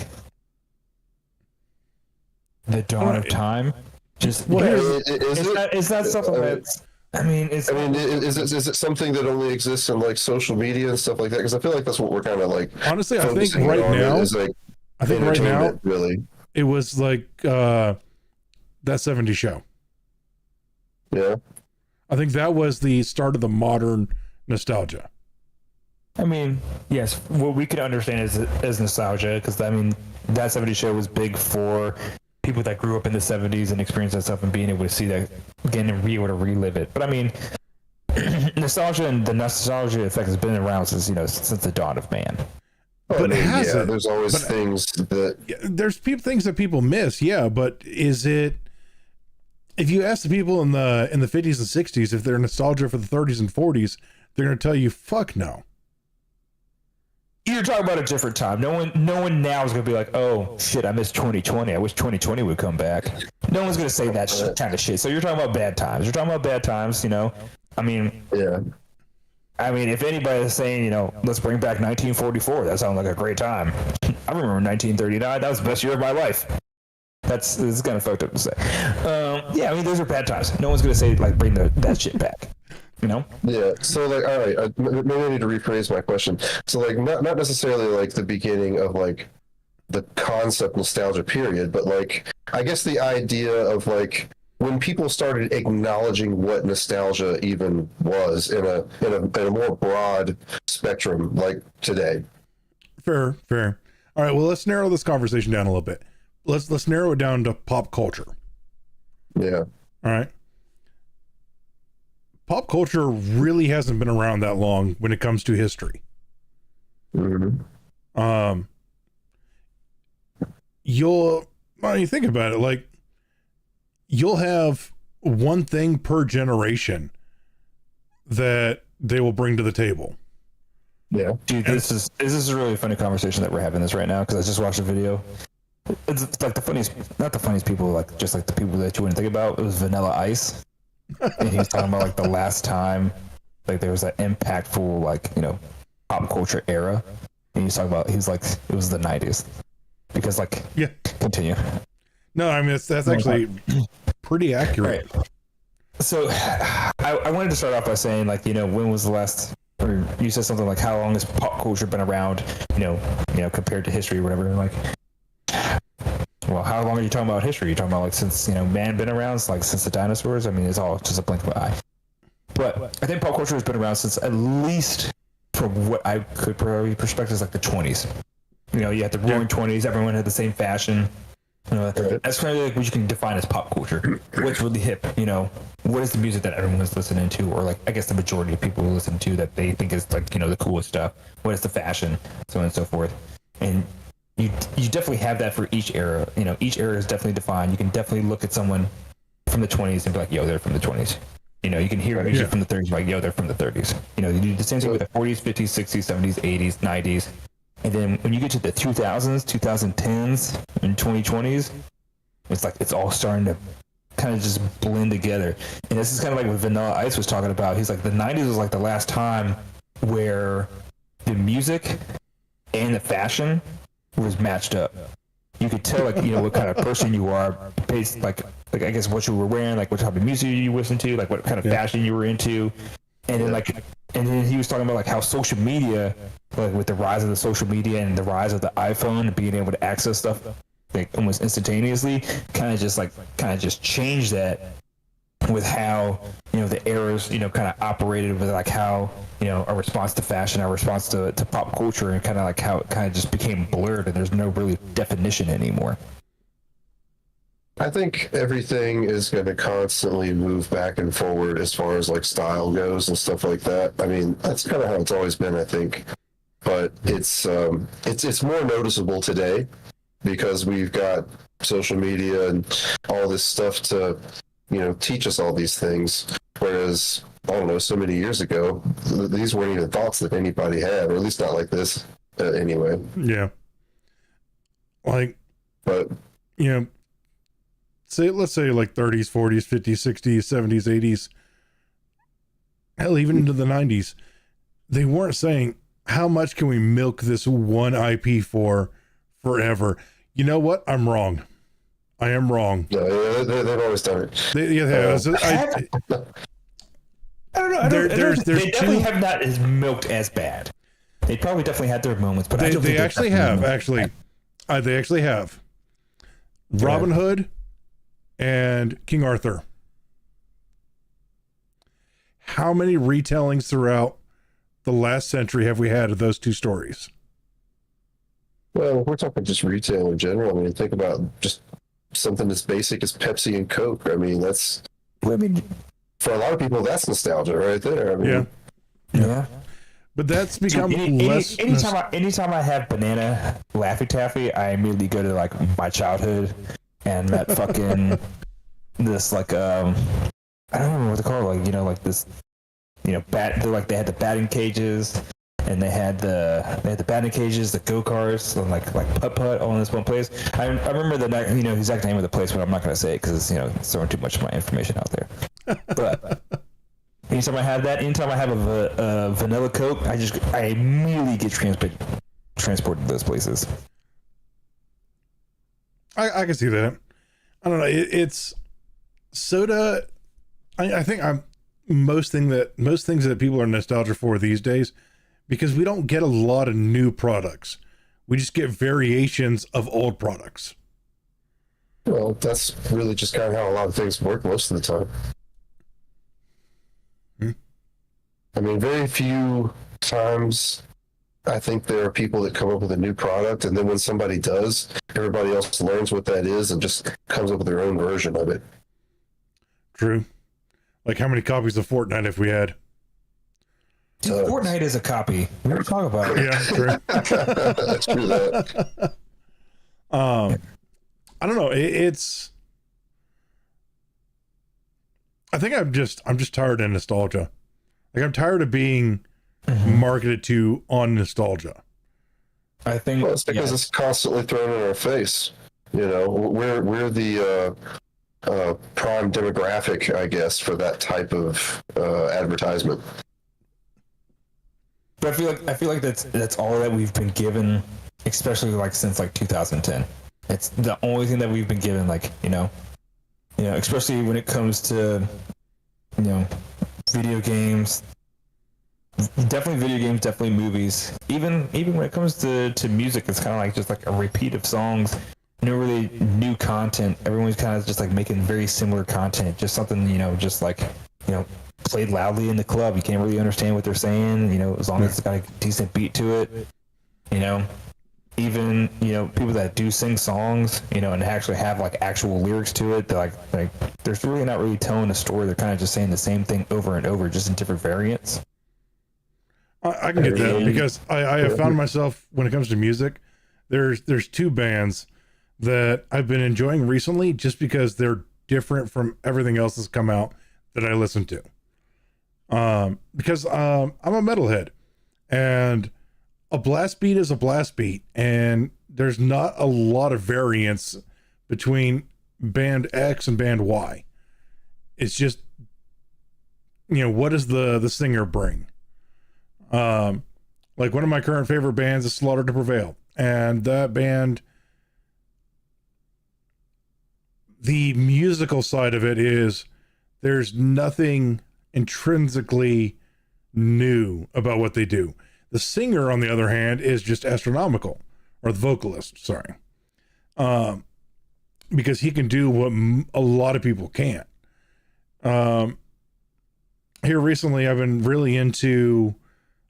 the dawn of time. Just is that something that's? I mean, is it something that only exists in like social media and stuff like that? Because I feel like that's what we're kind of like. Honestly, I think right now, really, it was like that 70s show. Yeah. I think that was the start of the modern nostalgia. I mean, yes, what we could understand is nostalgia, because I mean, that 70s show was big for people that grew up in the 70s and experienced that stuff and being able to see that again and be able to relive it. But I mean, nostalgia and the nostalgia effect has been around since the dawn of man. But it hasn't. There's always things that there's things that people miss. Yeah, but is it? If you ask the people in the 50s and 60s if they're nostalgia for the 30s and 40s, they're going to tell you, "Fuck no." You're talking about a different time. No one now is going to be like, "Oh shit, I miss 2020. I wish 2020 would come back." No one's going to say that kind of shit. So you're talking about bad times. You're talking about bad times. I mean, yeah. I mean, if anybody is saying, let's bring back 1944, that sounds like a great time. I remember 1939. That was the best year of my life. It's kind of fucked up to say. Yeah, I mean, those are bad times. No one's going to say, like, bring that shit back. Yeah, so like, all right, maybe I need to rephrase my question. So like, not necessarily like the beginning of like the concept nostalgia period, but like, I guess the idea of like when people started acknowledging what nostalgia even was in a more broad spectrum, like today. Fair. All right, well, let's narrow this conversation down a little bit. Let's narrow it down to pop culture. Yeah. All right. Pop culture really hasn't been around that long when it comes to history. Mm-hmm. When you think about it, like, you'll have one thing per generation that they will bring to the table. Yeah. Dude, this is a really funny conversation that we're having this right now, because I just watched a video. It's like not the funniest people, like just like the people that you wouldn't think about. It was Vanilla Ice. And he was talking about like the last time like there was that impactful like pop culture era, and he's talking about it was the 90s, because like continue. No, I mean that's actually pretty accurate. Right. So I wanted to start off by saying, like, when was the last, or you said something like, how long has pop culture been around, compared to history or whatever, like, well, how long are you talking about history? You're talking about like since man been around, like since the dinosaurs? I mean, it's all just a blink of an eye. But I think pop culture has been around since, at least from what I could probably perspective, is like the 20s. You had the roaring 20s. Everyone had the same fashion. That's kind of like what you can define as pop culture. What's really hip? What is the music that everyone's listening to, or like I guess the majority of people listen to that they think is like the coolest stuff. What is the fashion, so on and so forth. And you definitely have that for each era. Each era is definitely defined. You can definitely look at someone from the 20s and be like, yo, they're from the 20s. You can hear music from the 30s, like, yo, they're from the 30s. You do the same thing with the 40s, 50s, 60s, 70s, 80s, 90s. And then when you get to the 2000s, 2010s, and 2020s, it's like it's all starting to kind of just blend together. And this is kind of like what Vanilla Ice was talking about. He's like, the 90s was like the last time where the music and the fashion was matched up. You could tell, like, what kind of person you are based, like I guess what you were wearing, like what type of music you listen to, like what kind of fashion you were into, and then he was talking about like how social media, like with the rise of the social media and the rise of the iPhone and being able to access stuff like almost instantaneously, kind of just changed that with how the eras kind of operated with like how our response to fashion, our response to pop culture, and kind of like how it kind of just became blurred and there's no really definition anymore. I think everything is going to constantly move back and forward as far as like style goes and stuff like that. I mean, that's kind of how it's always been, I think. But it's more noticeable today because we've got social media and all this stuff to teach us all these things. Whereas, I don't know, so many years ago, these weren't even thoughts that anybody had, or at least not like this anyway. Yeah. Like, but let's say like 30s, 40s, 50s, 60s, 70s, 80s, hell, even into the 90s, they weren't saying, how much can we milk this one IP for forever? You know what? I'm wrong. I am wrong. No, they've always done it. I don't know. They definitely have not as milked as bad. They probably definitely had their moments, but they actually have. They actually have. Robin Hood and King Arthur. How many retellings throughout the last century have we had of those two stories? Well, we're talking just retail in general. I mean, think about just something as basic as Pepsi and Coke. I mean, for a lot of people, that's nostalgia right there. I mean, yeah. But that's become less. Anytime I have banana Laffy Taffy, I immediately go to like my childhood and that fucking this like I don't remember what they call it, like this bat. Like they had the batting cages. And they had the batting cages, the go-karts, and like putt-putt all in this one place. I remember the exact name of the place, but I'm not going to say it because it's throwing too much of my information out there. But anytime I have that, anytime I have a vanilla Coke, I immediately get transported to those places. I can see that. I don't know. It's soda. I think most things that people are nostalgic for these days. Because we don't get a lot of new products. We just get variations of old products. Well, that's really just kind of how a lot of things work most of the time. I mean, very few times I think there are people that come up with a new product, and then when somebody does, everybody else learns what that is and just comes up with their own version of it. True. Like, how many copies of Fortnite have we had? Dude, Fortnite is a copy. We were talking about it. Yeah, true. That's true. That. I don't know. I think I'm just tired of nostalgia. Like, I'm tired of being marketed to on nostalgia. I think it's because it's constantly thrown in our face. We're the prime demographic, I guess, for that type of advertisement. But I feel like that's all that we've been given, especially like since like 2010. It's the only thing that we've been given, like especially when it comes to video games. Definitely video games, definitely movies. Even when it comes to music, it's kind of like just like a repeat of songs. No really new content. Everyone's kind of just like making very similar content. Just something just like played loudly in the club. You can't really understand what they're saying, as long as it's got a decent beat to it. Even people that do sing songs, and actually have like actual lyrics to it, they're like they're really not really telling a story. They're kind of just saying the same thing over and over, just in different variants. I can get that because I have found myself, when it comes to music, there's two bands that I've been enjoying recently just because they're different from everything else that's come out that I listen to. Because I'm a metalhead, and a blast beat is a blast beat, and there's not a lot of variance between band X and band Y. It's just, what does the singer bring? Like one of my current favorite bands is Slaughter to Prevail. And that band, the musical side of it is there's nothing intrinsically new about what they do. The singer, on the other hand, is just astronomical, or the vocalist, sorry. Because he can do what a lot of people can't. Here recently, I've been really into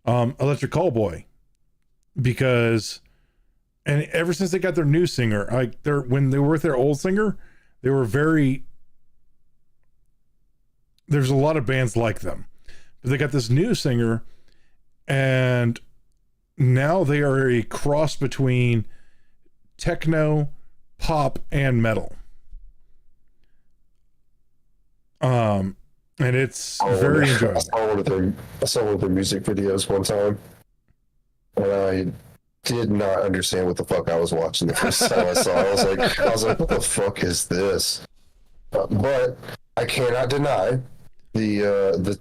Electric Callboy, because, and ever since they got their new singer, when they were with their old singer, they were there's a lot of bands like them, but they got this new singer, and now they are a cross between techno, pop, and metal. And it's very enjoyable. I saw one of their music videos one time, and I did not understand what the fuck I was watching the first time I saw it. I was like, what the fuck is this? But I cannot deny the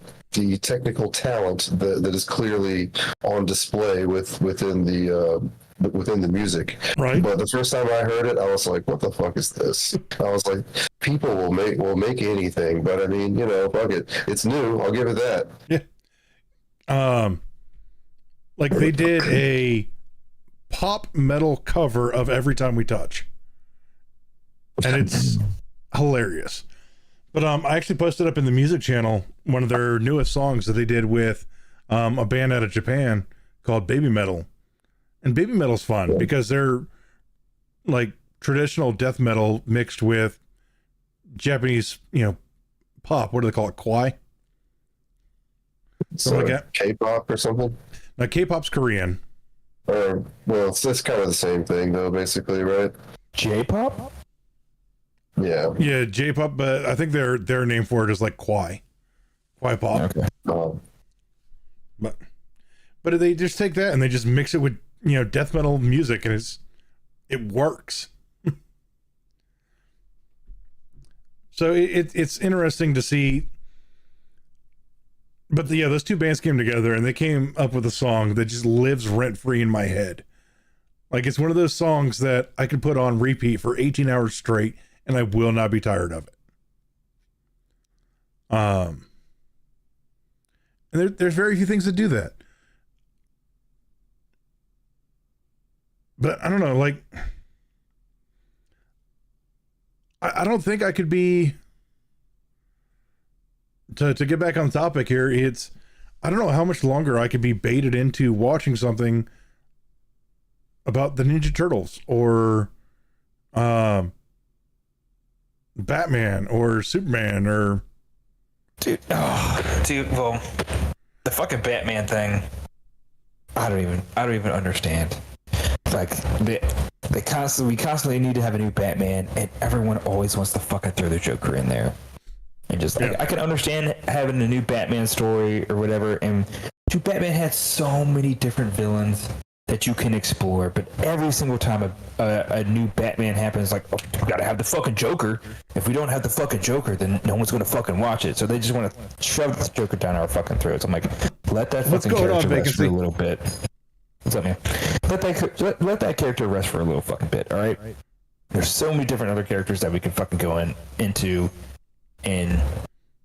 technical talent that is clearly on display within the music. Right. But the first time I heard it, I was like, what the fuck is this? I was like, people will make anything, but I mean, fuck it. It's new. I'll give it that. Yeah. Like they did a pop metal cover of Every Time We Touch, and it's hilarious. But I actually posted up in the music channel one of their newest songs that they did with a band out of Japan called Baby Metal. And Baby Metal's fun because they're like traditional death metal mixed with Japanese, pop. What do they call it? Kwai? So like that. K-pop or something? Now, K-pop's Korean. Well, it's kind of the same thing, though, basically, right? J-pop? Yeah. Yeah, J-pop, but I think their name for it is like Kwai. Kwai pop. Okay. But they just take that and they just mix it with, death metal music, and it works. So it's interesting to see. But those two bands came together and they came up with a song that just lives rent free in my head. Like it's one of those songs that I could put on repeat for 18 hours straight and I will not be tired of it. And there's very few things that do that. But I don't know, like, I don't think I could be, to get back on topic here, I don't know how much longer I could be baited into watching something about the Ninja Turtles or Batman or Superman or... Dude, well, the fucking Batman thing, I don't even understand. Like we constantly need to have a new Batman, and everyone always wants to fucking throw the Joker in there. And just I can understand having a new Batman story or whatever, and dude, Batman had so many different villains that you can explore, but every single time a new Batman happens, like, oh, we gotta have the fucking Joker. If we don't have the fucking Joker, then no one's gonna fucking watch it. So they just want to shove the Joker down our fucking throats. I'm like, let that fucking character rest for a little bit. What's up, man? Let that character rest for a little fucking bit, all right? There's so many different other characters that we can fucking go into. And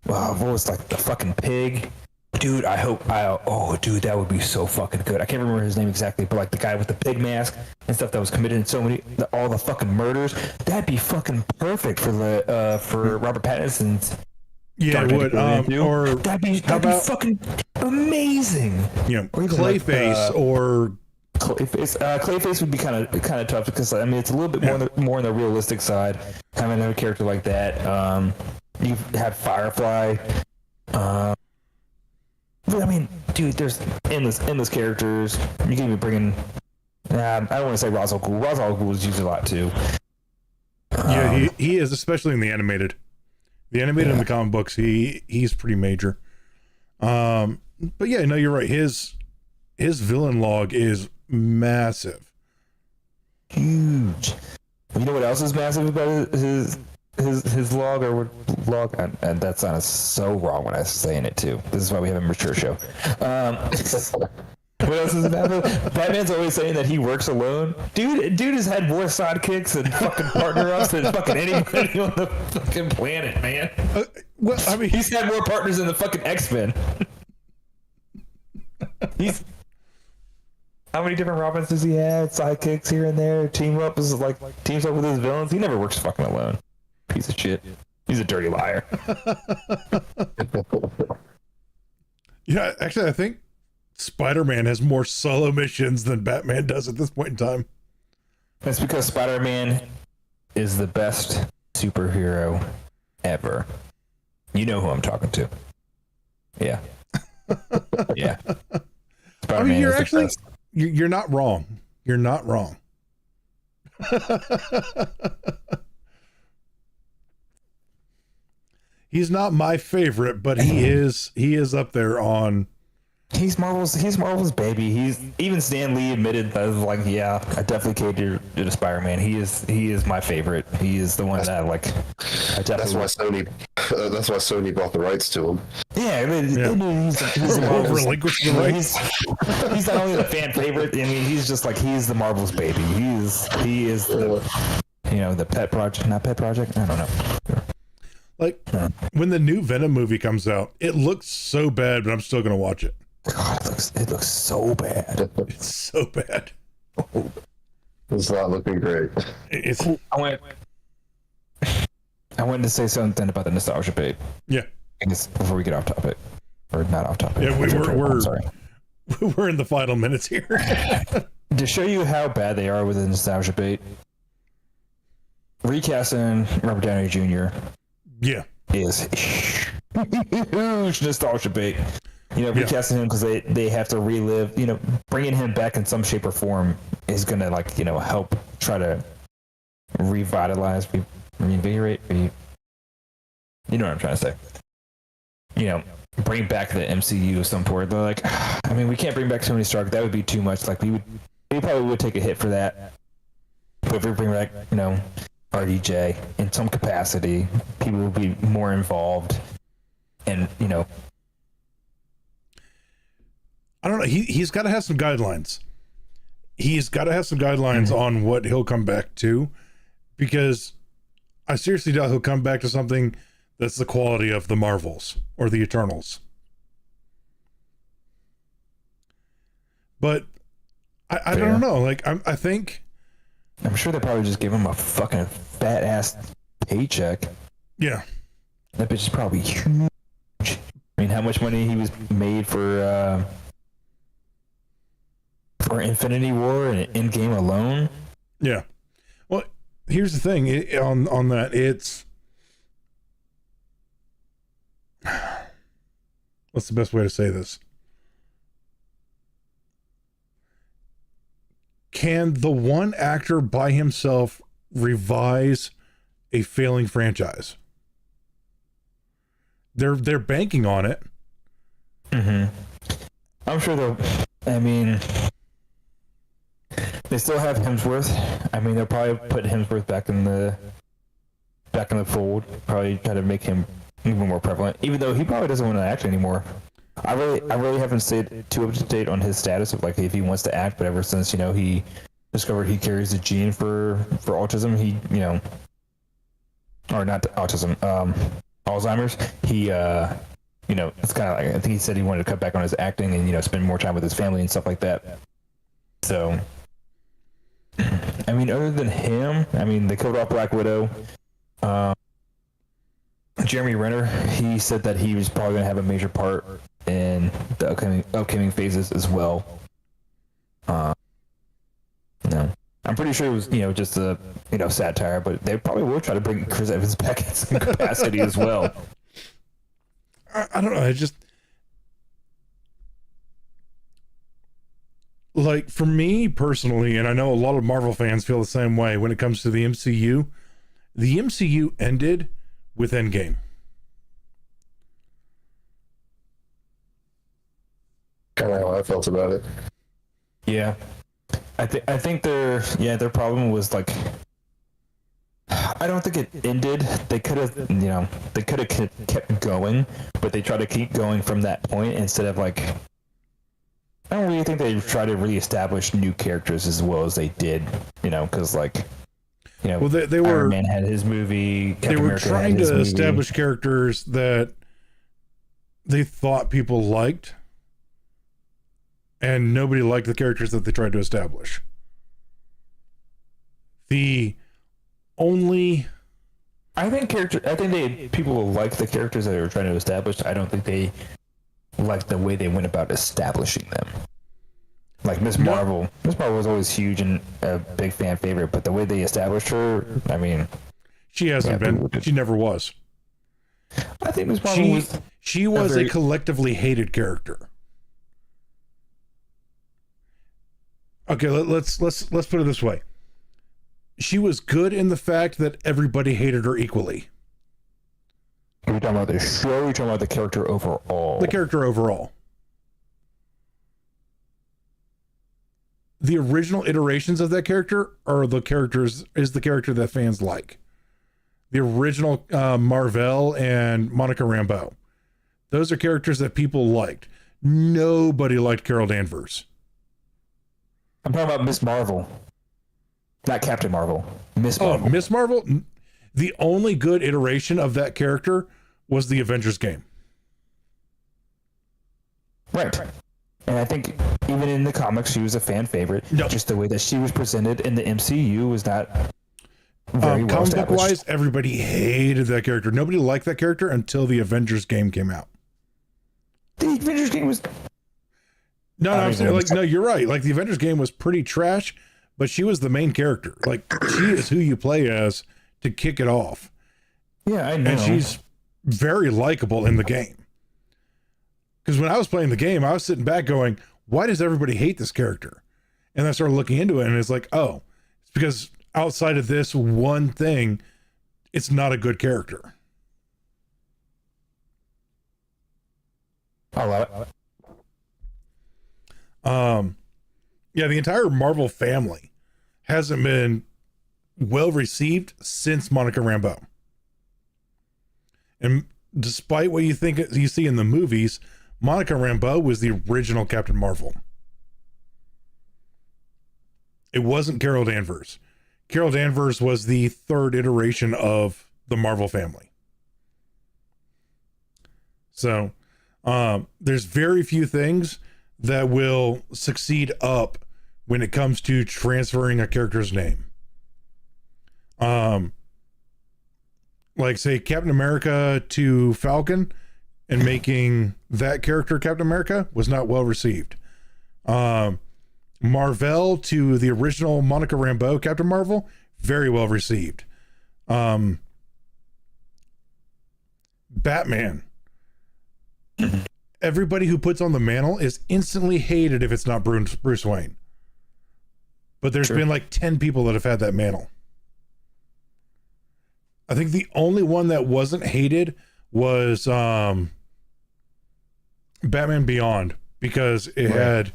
what was like the fucking pig? Dude, dude, that would be so fucking good. I can't remember his name exactly, but like the guy with the pig mask and stuff that was committed in all the fucking murders. That'd be fucking perfect for Robert Pattinson's. Yeah, it would. Or that'd be fucking amazing. Clayface or Clayface. Clayface would be kind of tough because I mean it's a little bit more on the realistic side. Having another character like that. You have Firefly. But I mean, dude, there's endless characters. You can even bring in. I don't want to say Ra's al Ghul. Ra's al Ghul is used a lot too. Yeah, he is, especially in the animated. The animated in the comic books, he's pretty major. But yeah, no, you're right. His villain log is massive, huge. You know what else is massive about his log or log? And that sounds so wrong when I was saying it too. This is why we have a mature show. What else is Batman? Batman's always saying that he works alone. Dude has had more sidekicks and fucking partner-ups than fucking anybody on the fucking planet, man. Well, I mean, He's had more partners than the fucking X-Men. He's... How many different Robins does he have? Sidekicks here and there. Teams up with his villains. He never works fucking alone. Piece of shit. He's a dirty liar. yeah, actually, I think Spider-Man has more solo missions than Batman does at this point in time. That's because Spider-Man is the best superhero ever. You know who I'm talking to. Yeah. Yeah. I mean, you're actually, you're not wrong. You're not wrong. He's not my favorite, but he is up there on. He's Marvel's baby. Even Stan Lee admitted that, like, yeah, I definitely catered to Spider-Man. He is my favorite. He is the one that, like, I definitely. That's why Sony bought the rights to him. Yeah, he's relinquished the rights. He's not only the fan favorite. I mean, he's just like, he's the Marvel's baby. He is the, the pet project, not pet project. I don't know. Like when the new Venom movie comes out, it looks so bad, but I'm still gonna watch it. God, it looks so bad. It's so bad. It's not looking great. I wanted to say something about the nostalgia bait. Yeah. I guess before we get off topic, or not off topic. Yeah, we're sorry. We're in the final minutes here. To show you how bad they are with the nostalgia bait, recasting Robert Downey Jr. Yeah, is huge nostalgia bait. Recasting him because they have to relive. Bringing him back in some shape or form is gonna help try to revitalize, reinvigorate. You know what I'm trying to say? Bring back the MCU of some sort. They're like, I mean, we can't bring back Tony Stark. That would be too much. Like we probably would take a hit for that. But if we bring back, RDJ in some capacity, people will be more involved, and I don't know. He's got to have some guidelines. He's got to have some guidelines on what he'll come back to, because I seriously doubt he'll come back to something that's the quality of the Marvels or the Eternals. But I don't know. Like I think. I'm sure they probably just gave him a fucking fat ass paycheck. Yeah. That bitch is probably huge. I mean, how much money he was made for Infinity War and Endgame alone? Yeah. Well, here's the thing on that. It's what's the best way to say this? Can the one actor by himself revise a failing franchise? They're banking on it. Mm-hmm. I'm sure they'll. I mean, they still have Hemsworth. I mean, they'll probably put Hemsworth back in the fold. Probably try to make him even more prevalent. Even though he probably doesn't want to act anymore. I really haven't stayed too up to date on his status of like if he wants to act, but ever since he discovered he carries the gene for autism, he or not autism, Alzheimer's, he it's kind of like, I think he said he wanted to cut back on his acting and spend more time with his family and stuff like that. So I mean, other than him, I mean, they killed off Black Widow. Jeremy Renner, he said that he was probably going to have a major part in the upcoming phases as well. No, I'm pretty sure it was just a satire, but they probably will try to bring Chris Evans back in some capacity as well. I don't know. I just like, for me personally, and I know a lot of Marvel fans feel the same way when it comes to the MCU. The MCU ended with Endgame. Kind of how I felt about it. Yeah, I think their problem was like, I don't think it ended. They could have kept going, but they tried to keep going from that point instead of like I don't really think they try to reestablish new characters as well as they did, because well, they were Iron Man had his movie. Captain they were America trying had his to movie. establish characters that they thought people liked, and nobody liked the characters that they tried to establish. The only I think people like the characters that they were trying to establish. I don't think they like the way they went about establishing them. Like Miss Marvel. Miss Marvel was always huge and a big fan favorite, but the way they established her, I mean, she hasn't been. She never was. I think Miss Marvel she was a collectively hated character. Okay, let's put it this way. She was good in the fact that everybody hated her equally. Are you talking about the show? Or are you talking about the character overall? The character overall. The original iterations of that character is the character that fans like. The original Marvel and Monica Rambeau. Those are characters that people liked. Nobody liked Carol Danvers. I'm talking about Miss Marvel. Not Captain Marvel. Miss Marvel. Oh, Miss Marvel? The only good iteration of that character was the Avengers game. Right. And I think even in the comics, she was a fan favorite. No. Just the way that she was presented in the MCU was not very well comic book established. wise, everybody hated that character. Nobody liked that character until the Avengers game came out. The Avengers game was... No, I'm saying, no, you're right. Like, the Avengers game was pretty trash, but she was the main character. Like, she is who you play as to kick it off. Yeah, I know. And she's very likable in the game. Because when I was playing the game, I was sitting back going, why does everybody hate this character? And I started looking into it, and it's like, oh, it's because outside of this one thing, it's not a good character. I love it. Yeah, the entire Marvel family hasn't been well received since Monica Rambeau. And despite what you see in the movies, Monica Rambeau was the original Captain Marvel. It wasn't Carol Danvers. Carol Danvers was the third iteration of the Marvel family. So, there's very few things that will succeed up when it comes to transferring a character's name. Like, say, Captain America to Falcon and making that character Captain America was not well received. Marvel to the original Monica Rambeau Captain Marvel, very well received. Batman. Everybody who puts on the mantle is instantly hated if it's not Bruce Wayne. But there's been like 10 people that have had that mantle. I think the only one that wasn't hated was Batman Beyond, because it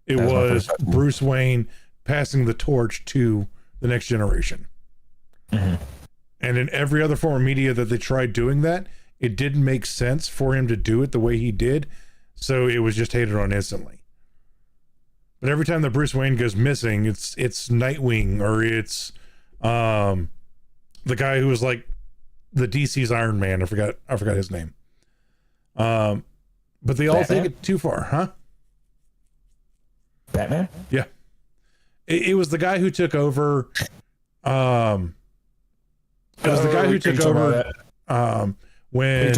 was Bruce Wayne passing the torch to the next generation. Mm-hmm. And in every other form of media that they tried doing that, it didn't make sense for him to do it the way he did, so it was just hated on instantly. But every time that Bruce Wayne goes missing, it's Nightwing, or it's the guy who was like the DC's Iron Man. I forgot his name. But they all take it too far, huh? Batman? Yeah. It was the guy who took over. It was the guy who took over. When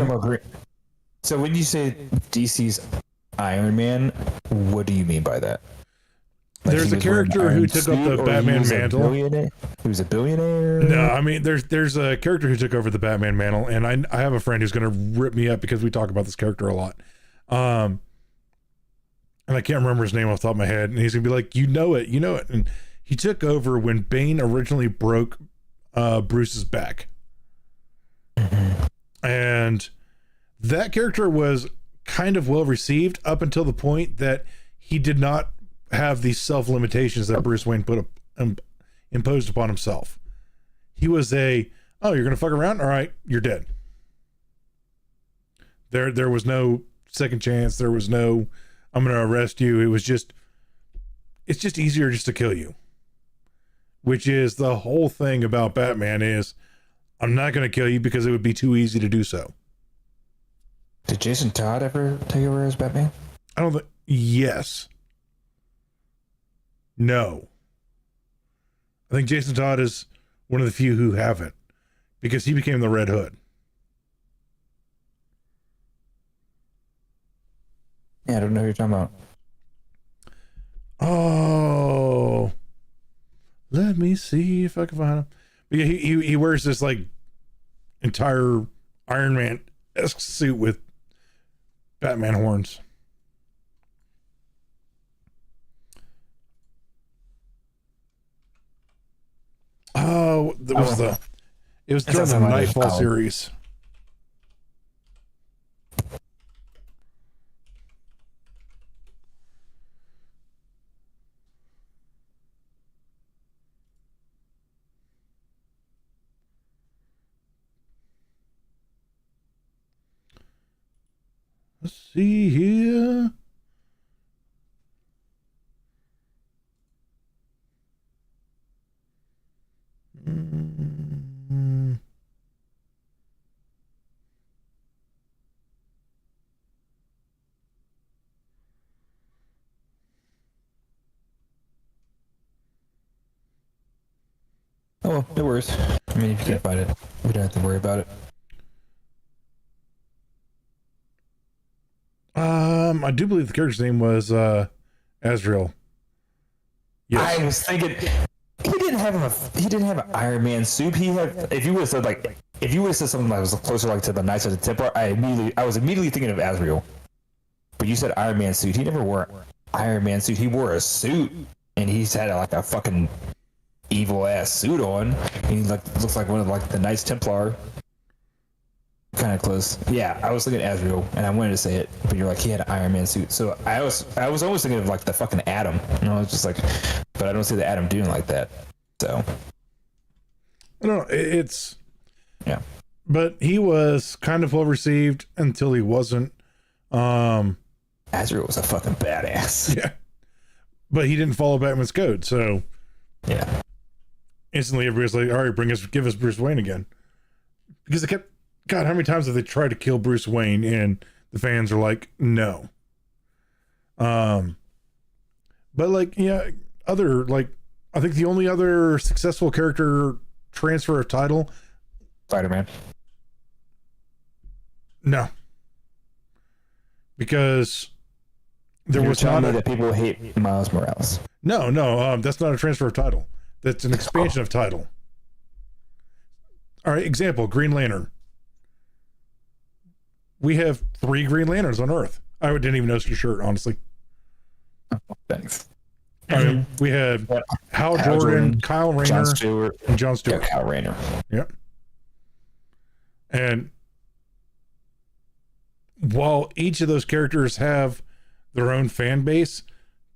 so when you say DC's Iron Man, what do you mean by that? Like, there's a character who took up the Batman mantle. He was a billionaire? No, I mean there's a character who took over the Batman mantle, and I have a friend who's going to rip me up because we talk about this character a lot. And I can't remember his name off the top of my head, and he's going to be like, you know it. And he took over when Bane originally broke Bruce's back. Mm-hmm. And that character was kind of well received up until the point that he did not have the self limitations that Bruce Wayne imposed upon himself. He was you're gonna fuck around? All right, you're dead. There was no second chance. There was no I'm going to arrest you. It's just easier just to kill you, which is the whole thing about Batman is I'm not going to kill you because it would be too easy to do so. Did Jason Todd ever take over as Batman? I don't think, yes. No. I think Jason Todd is one of the few who haven't because he became the Red Hood. Yeah, I don't know who you're talking about. Oh, let me see if I can find him. But yeah, he wears this like entire Iron Man-esque suit with Batman horns. Oh, it was during the Nightfall series. Let's see here. Oh, well, no worries. I mean, if you can't find it, we don't have to worry about it. I do believe the character's name was Azrael. Yes. I was thinking he didn't have an Iron Man suit. He had, if you would have said something that was closer like to the Knights of the Templar, I was immediately thinking of Azrael. But you said Iron Man suit. He never wore an Iron Man suit. He wore a suit, and he's had like a fucking evil ass suit on. And he looks like one of like the Knights Templar. Kind of close. Yeah, I was thinking Azrael, and I wanted to say it, but you're like he had an Iron Man suit. So I was almost thinking of like the fucking Atom. And I was just like, but I don't see the Atom doing like that. So I don't know. It's yeah. But he was kind of well received until he wasn't. Azrael was a fucking badass. Yeah, but he didn't follow Batman's code, so yeah. Instantly, everybody's like, "All right, give us Bruce Wayne again," because they kept. God, how many times have they tried to kill Bruce Wayne and the fans are like, no. But like, yeah, I think the only other successful character transfer of title, Spider-Man. No, because there You're was telling not me that people hate Miles Morales. No, that's not a transfer of title. That's an expansion of title. All right, example, Green Lantern. We have 3 Green Lanterns on Earth. I didn't even notice your shirt, honestly. Oh, thanks. All right, we have Hal Jordan, Kyle Rayner, and John Stewart. Yeah, Kyle Rayner. Yep. And while each of those characters have their own fan base,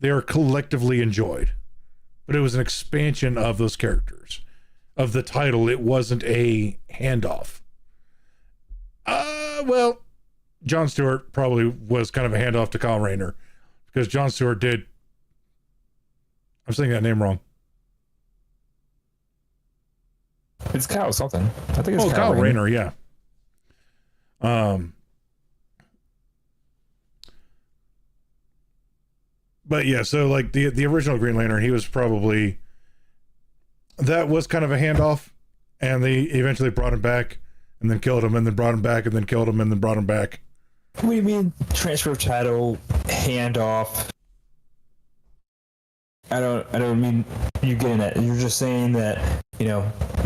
they are collectively enjoyed. But it was an expansion of those characters. Of the title, it wasn't a handoff. Well, John Stewart probably was kind of a handoff to Kyle Rayner because John Stewart did. I'm saying that name wrong. It's Kyle something. I think it's Kyle Rayner, yeah. But yeah, so like the original Green Lantern, he was probably that was kind of a handoff, and they eventually brought him back. And then killed him, and then brought him back, and then killed him, and then brought him back. What do you mean transfer of title, handoff? I don't mean you getting that. You're just saying that,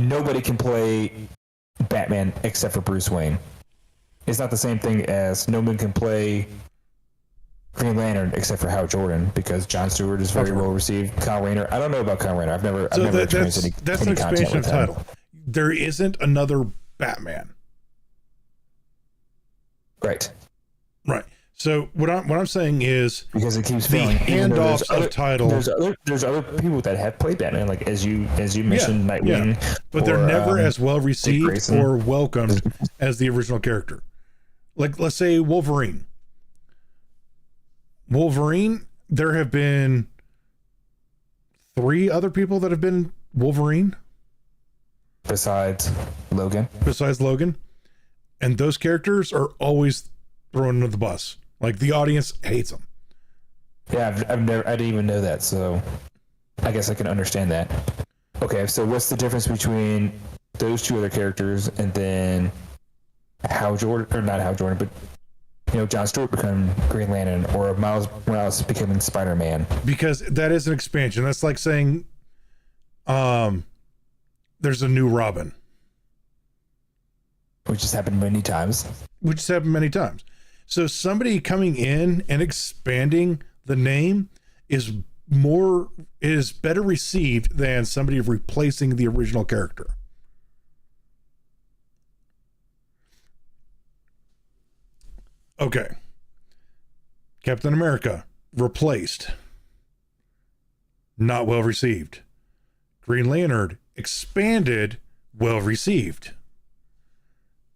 nobody can play Batman except for Bruce Wayne. It's not the same thing as no one can play Green Lantern except for Hal Jordan because John Stewart is very well received. Kyle Rayner, I don't know about Kyle Rayner. I've never experienced any that's any an expansion of content with title. him. There isn't another Batman. Right. So what I'm saying is because it keeps the failing. handoffs of title. There's other people that have played Batman, like as you mentioned, Nightwing. Yeah. But they're never as well received or welcomed as the original character. Like let's say Wolverine. Wolverine, there have been 3 other people that have been Wolverine Besides Logan. And those characters are always thrown under the bus. Like, the audience hates them. Yeah, I didn't even know that, so I guess I can understand that. Okay, so what's the difference between those 2 other characters and then Hal Jordan, or not Hal Jordan, but John Stewart becoming Green Lantern, or Miles Morales becoming Spider-Man? Because that is an expansion. That's like saying there's a new Robin. Which has happened many times. So somebody coming in and expanding the name is better received than somebody replacing the original character. Okay. Captain America replaced. Not well received. Green Lantern expanded, well received.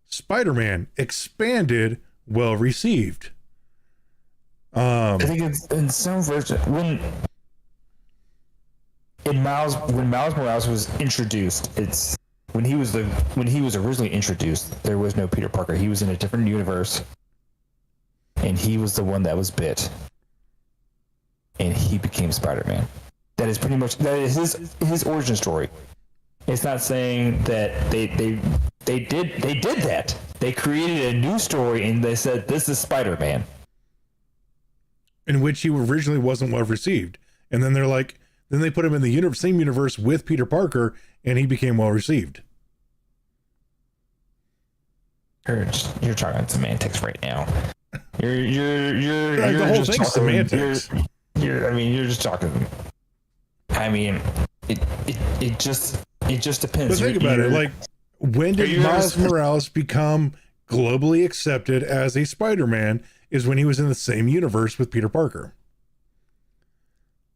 Spider-Man expanded, well received. I think it's in some version when Miles Morales was introduced, when he was originally introduced, there was no Peter Parker. He was in a different universe, and he was the one that was bit, and he became Spider-Man. That is his origin story. It's not saying that they did that. They created a new story and they said this is Spider-Man, in which he originally wasn't well received, and then then they put him in the same universe with Peter Parker, and he became well received. You're talking semantics right now. You're the whole just thing's talking, semantics. You're just talking. I mean, it just depends. But think about it. Like, when did Miles Morales become globally accepted as a Spider-Man? Is when he was in the same universe with Peter Parker.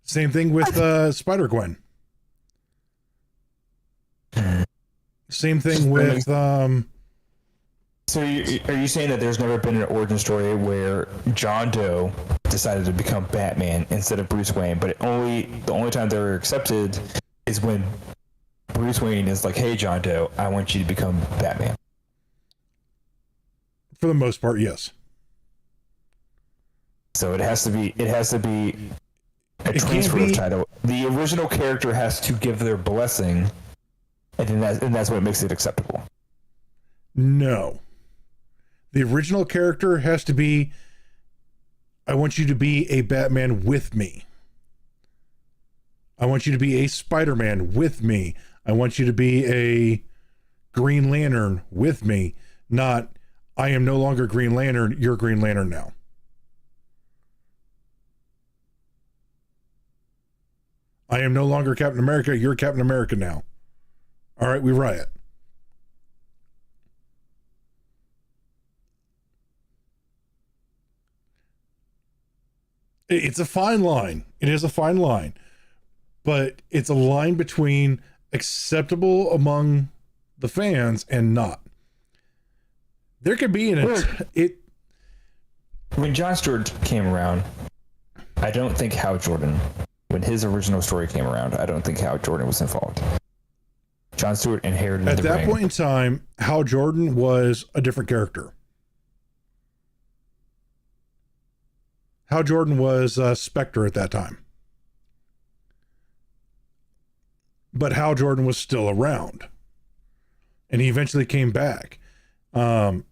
Same thing with Spider-Gwen. Same thing with So are you saying that there's never been an origin story where John Doe decided to become Batman instead of Bruce Wayne, but the only time they were accepted is when Bruce Wayne is like, "Hey, John Doe, I want you to become Batman." For the most part, yes. So it has to be a transfer of title. The original character has to give their blessing, and that's what makes it acceptable. No. The original character has to be, I want you to be a Batman with me. I want you to be a Spider-Man with me. I want you to be a Green Lantern with me. Not, I am no longer Green Lantern, you're Green Lantern now. I am no longer Captain America, you're Captain America now. All right, we riot. It's a fine line. It is a fine line. But it's a line between acceptable among the fans and not. There could be when John Stewart came around, I don't think Hal Jordan, when his original story came around, I don't think Hal Jordan was involved. John Stewart inherited at the that ring. point in time, Hal Jordan was a different character. Hal Jordan was Spectre at that time. But Hal Jordan was still around. And he eventually came back. And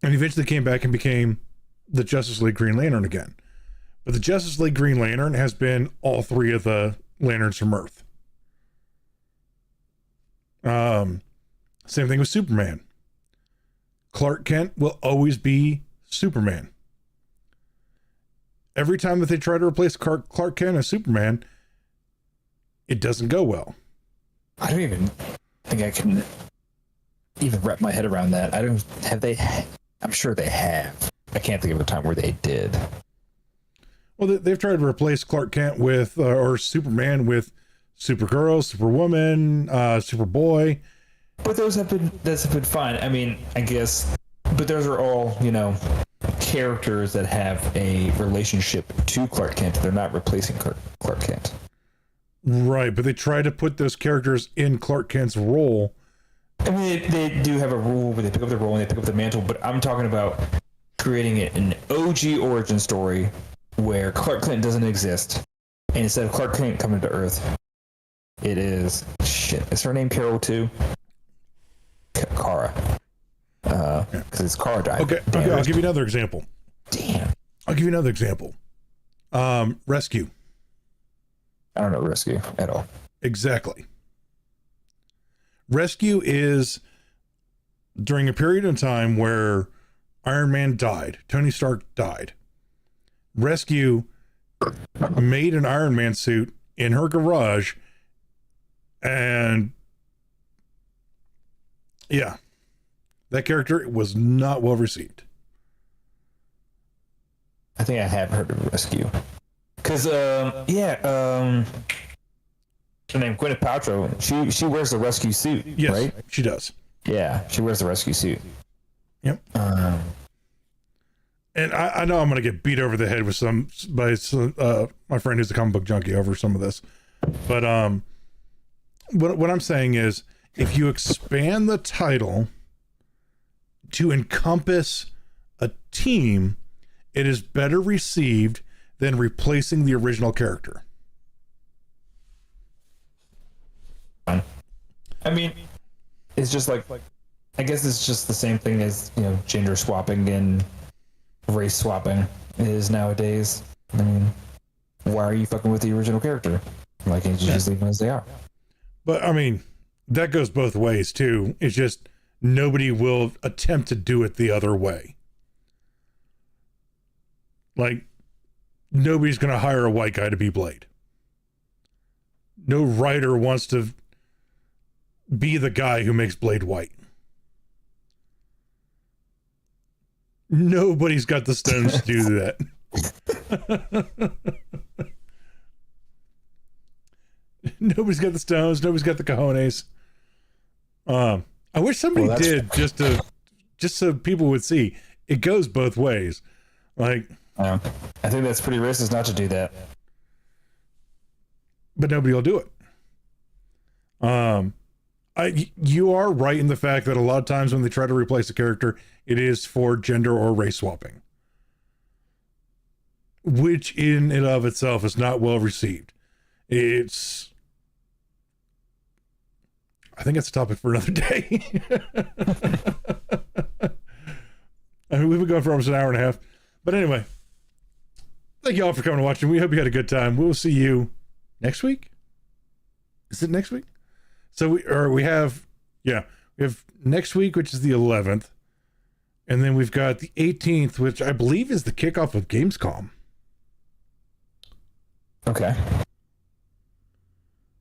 eventually came back and became the Justice League Green Lantern again. But the Justice League Green Lantern has been all 3 of the Lanterns from Earth. Same thing with Superman. Clark Kent will always be Superman. Every time that they try to replace Clark Kent as Superman, it doesn't go well. I don't even think I can even wrap my head around that. I'm sure they have. I can't think of a time where they did. Well, they've tried to replace Clark Kent with, or Superman with Supergirl, Superwoman, Superboy. But those have been fine. I mean, I guess But those are all, characters that have a relationship to Clark Kent. They're not replacing Clark Kent. Right, but they try to put those characters in Clark Kent's role. I mean, they do have a rule where they pick up the role and they pick up the mantle, but I'm talking about creating an OG origin story where Clark Kent doesn't exist. And instead of Clark Kent coming to Earth, it is... Shit, is her name Carol too? Kara. Because it's Kara died. Okay, I'll give you another example. Damn. I'll give you another example. Rescue. I don't know Rescue at all. Exactly. Rescue is during a period of time where Iron Man died. Tony Stark died. Rescue made an Iron Man suit in her garage, and yeah, that character was not well received. I think I have heard of Rescue. Because, her name, Gwyneth Paltrow, she wears the rescue suit, Yes, right? she does. Yeah, she wears the rescue suit. Yep. And I know I'm going to get beat over the head with by my friend who's a comic book junkie over some of this. But what I'm saying is, if you expand the title to encompass a team, it is better received than replacing the original character. I mean, it's just like, I guess it's just the same thing as, gender swapping and race swapping is nowadays. I mean, why are you fucking with the original character? Why can't you just leave them as they are? But I mean, that goes both ways too. It's just nobody will attempt to do it the other way. Like, nobody's going to hire a white guy to be Blade. No writer wants to be the guy who makes Blade white. Nobody's got the stones to do that. Nobody's got the stones. Nobody's got the cojones. I wish somebody did, just so people would see it goes both ways. Like, I think that's pretty racist not to do that. But nobody will do it. You are right in the fact that a lot of times when they try to replace a character, it is for gender or race swapping, which in and of itself is not well received. I think it's a topic for another day. I mean, we've been going for almost an hour and a half. But anyway, thank you all for coming and watching. We hope you had a good time. We'll see you next week. Is it next week? So we have next week, which is the 11th. And then we've got the 18th, which I believe is the kickoff of Gamescom. Okay.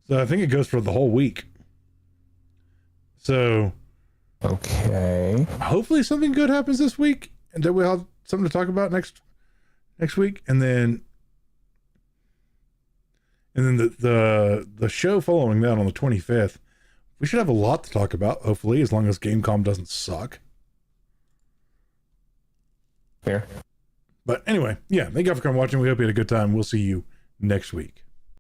So I think it goes for the whole week. So, okay. Hopefully something good happens this week, and then we'll have something to talk about next week, and then the show following that on the 25th. We should have a lot to talk about, hopefully, as long as Gamescom doesn't suck. Fair. But anyway, yeah, thank you all for coming watching. We hope you had a good time. We'll see you next week.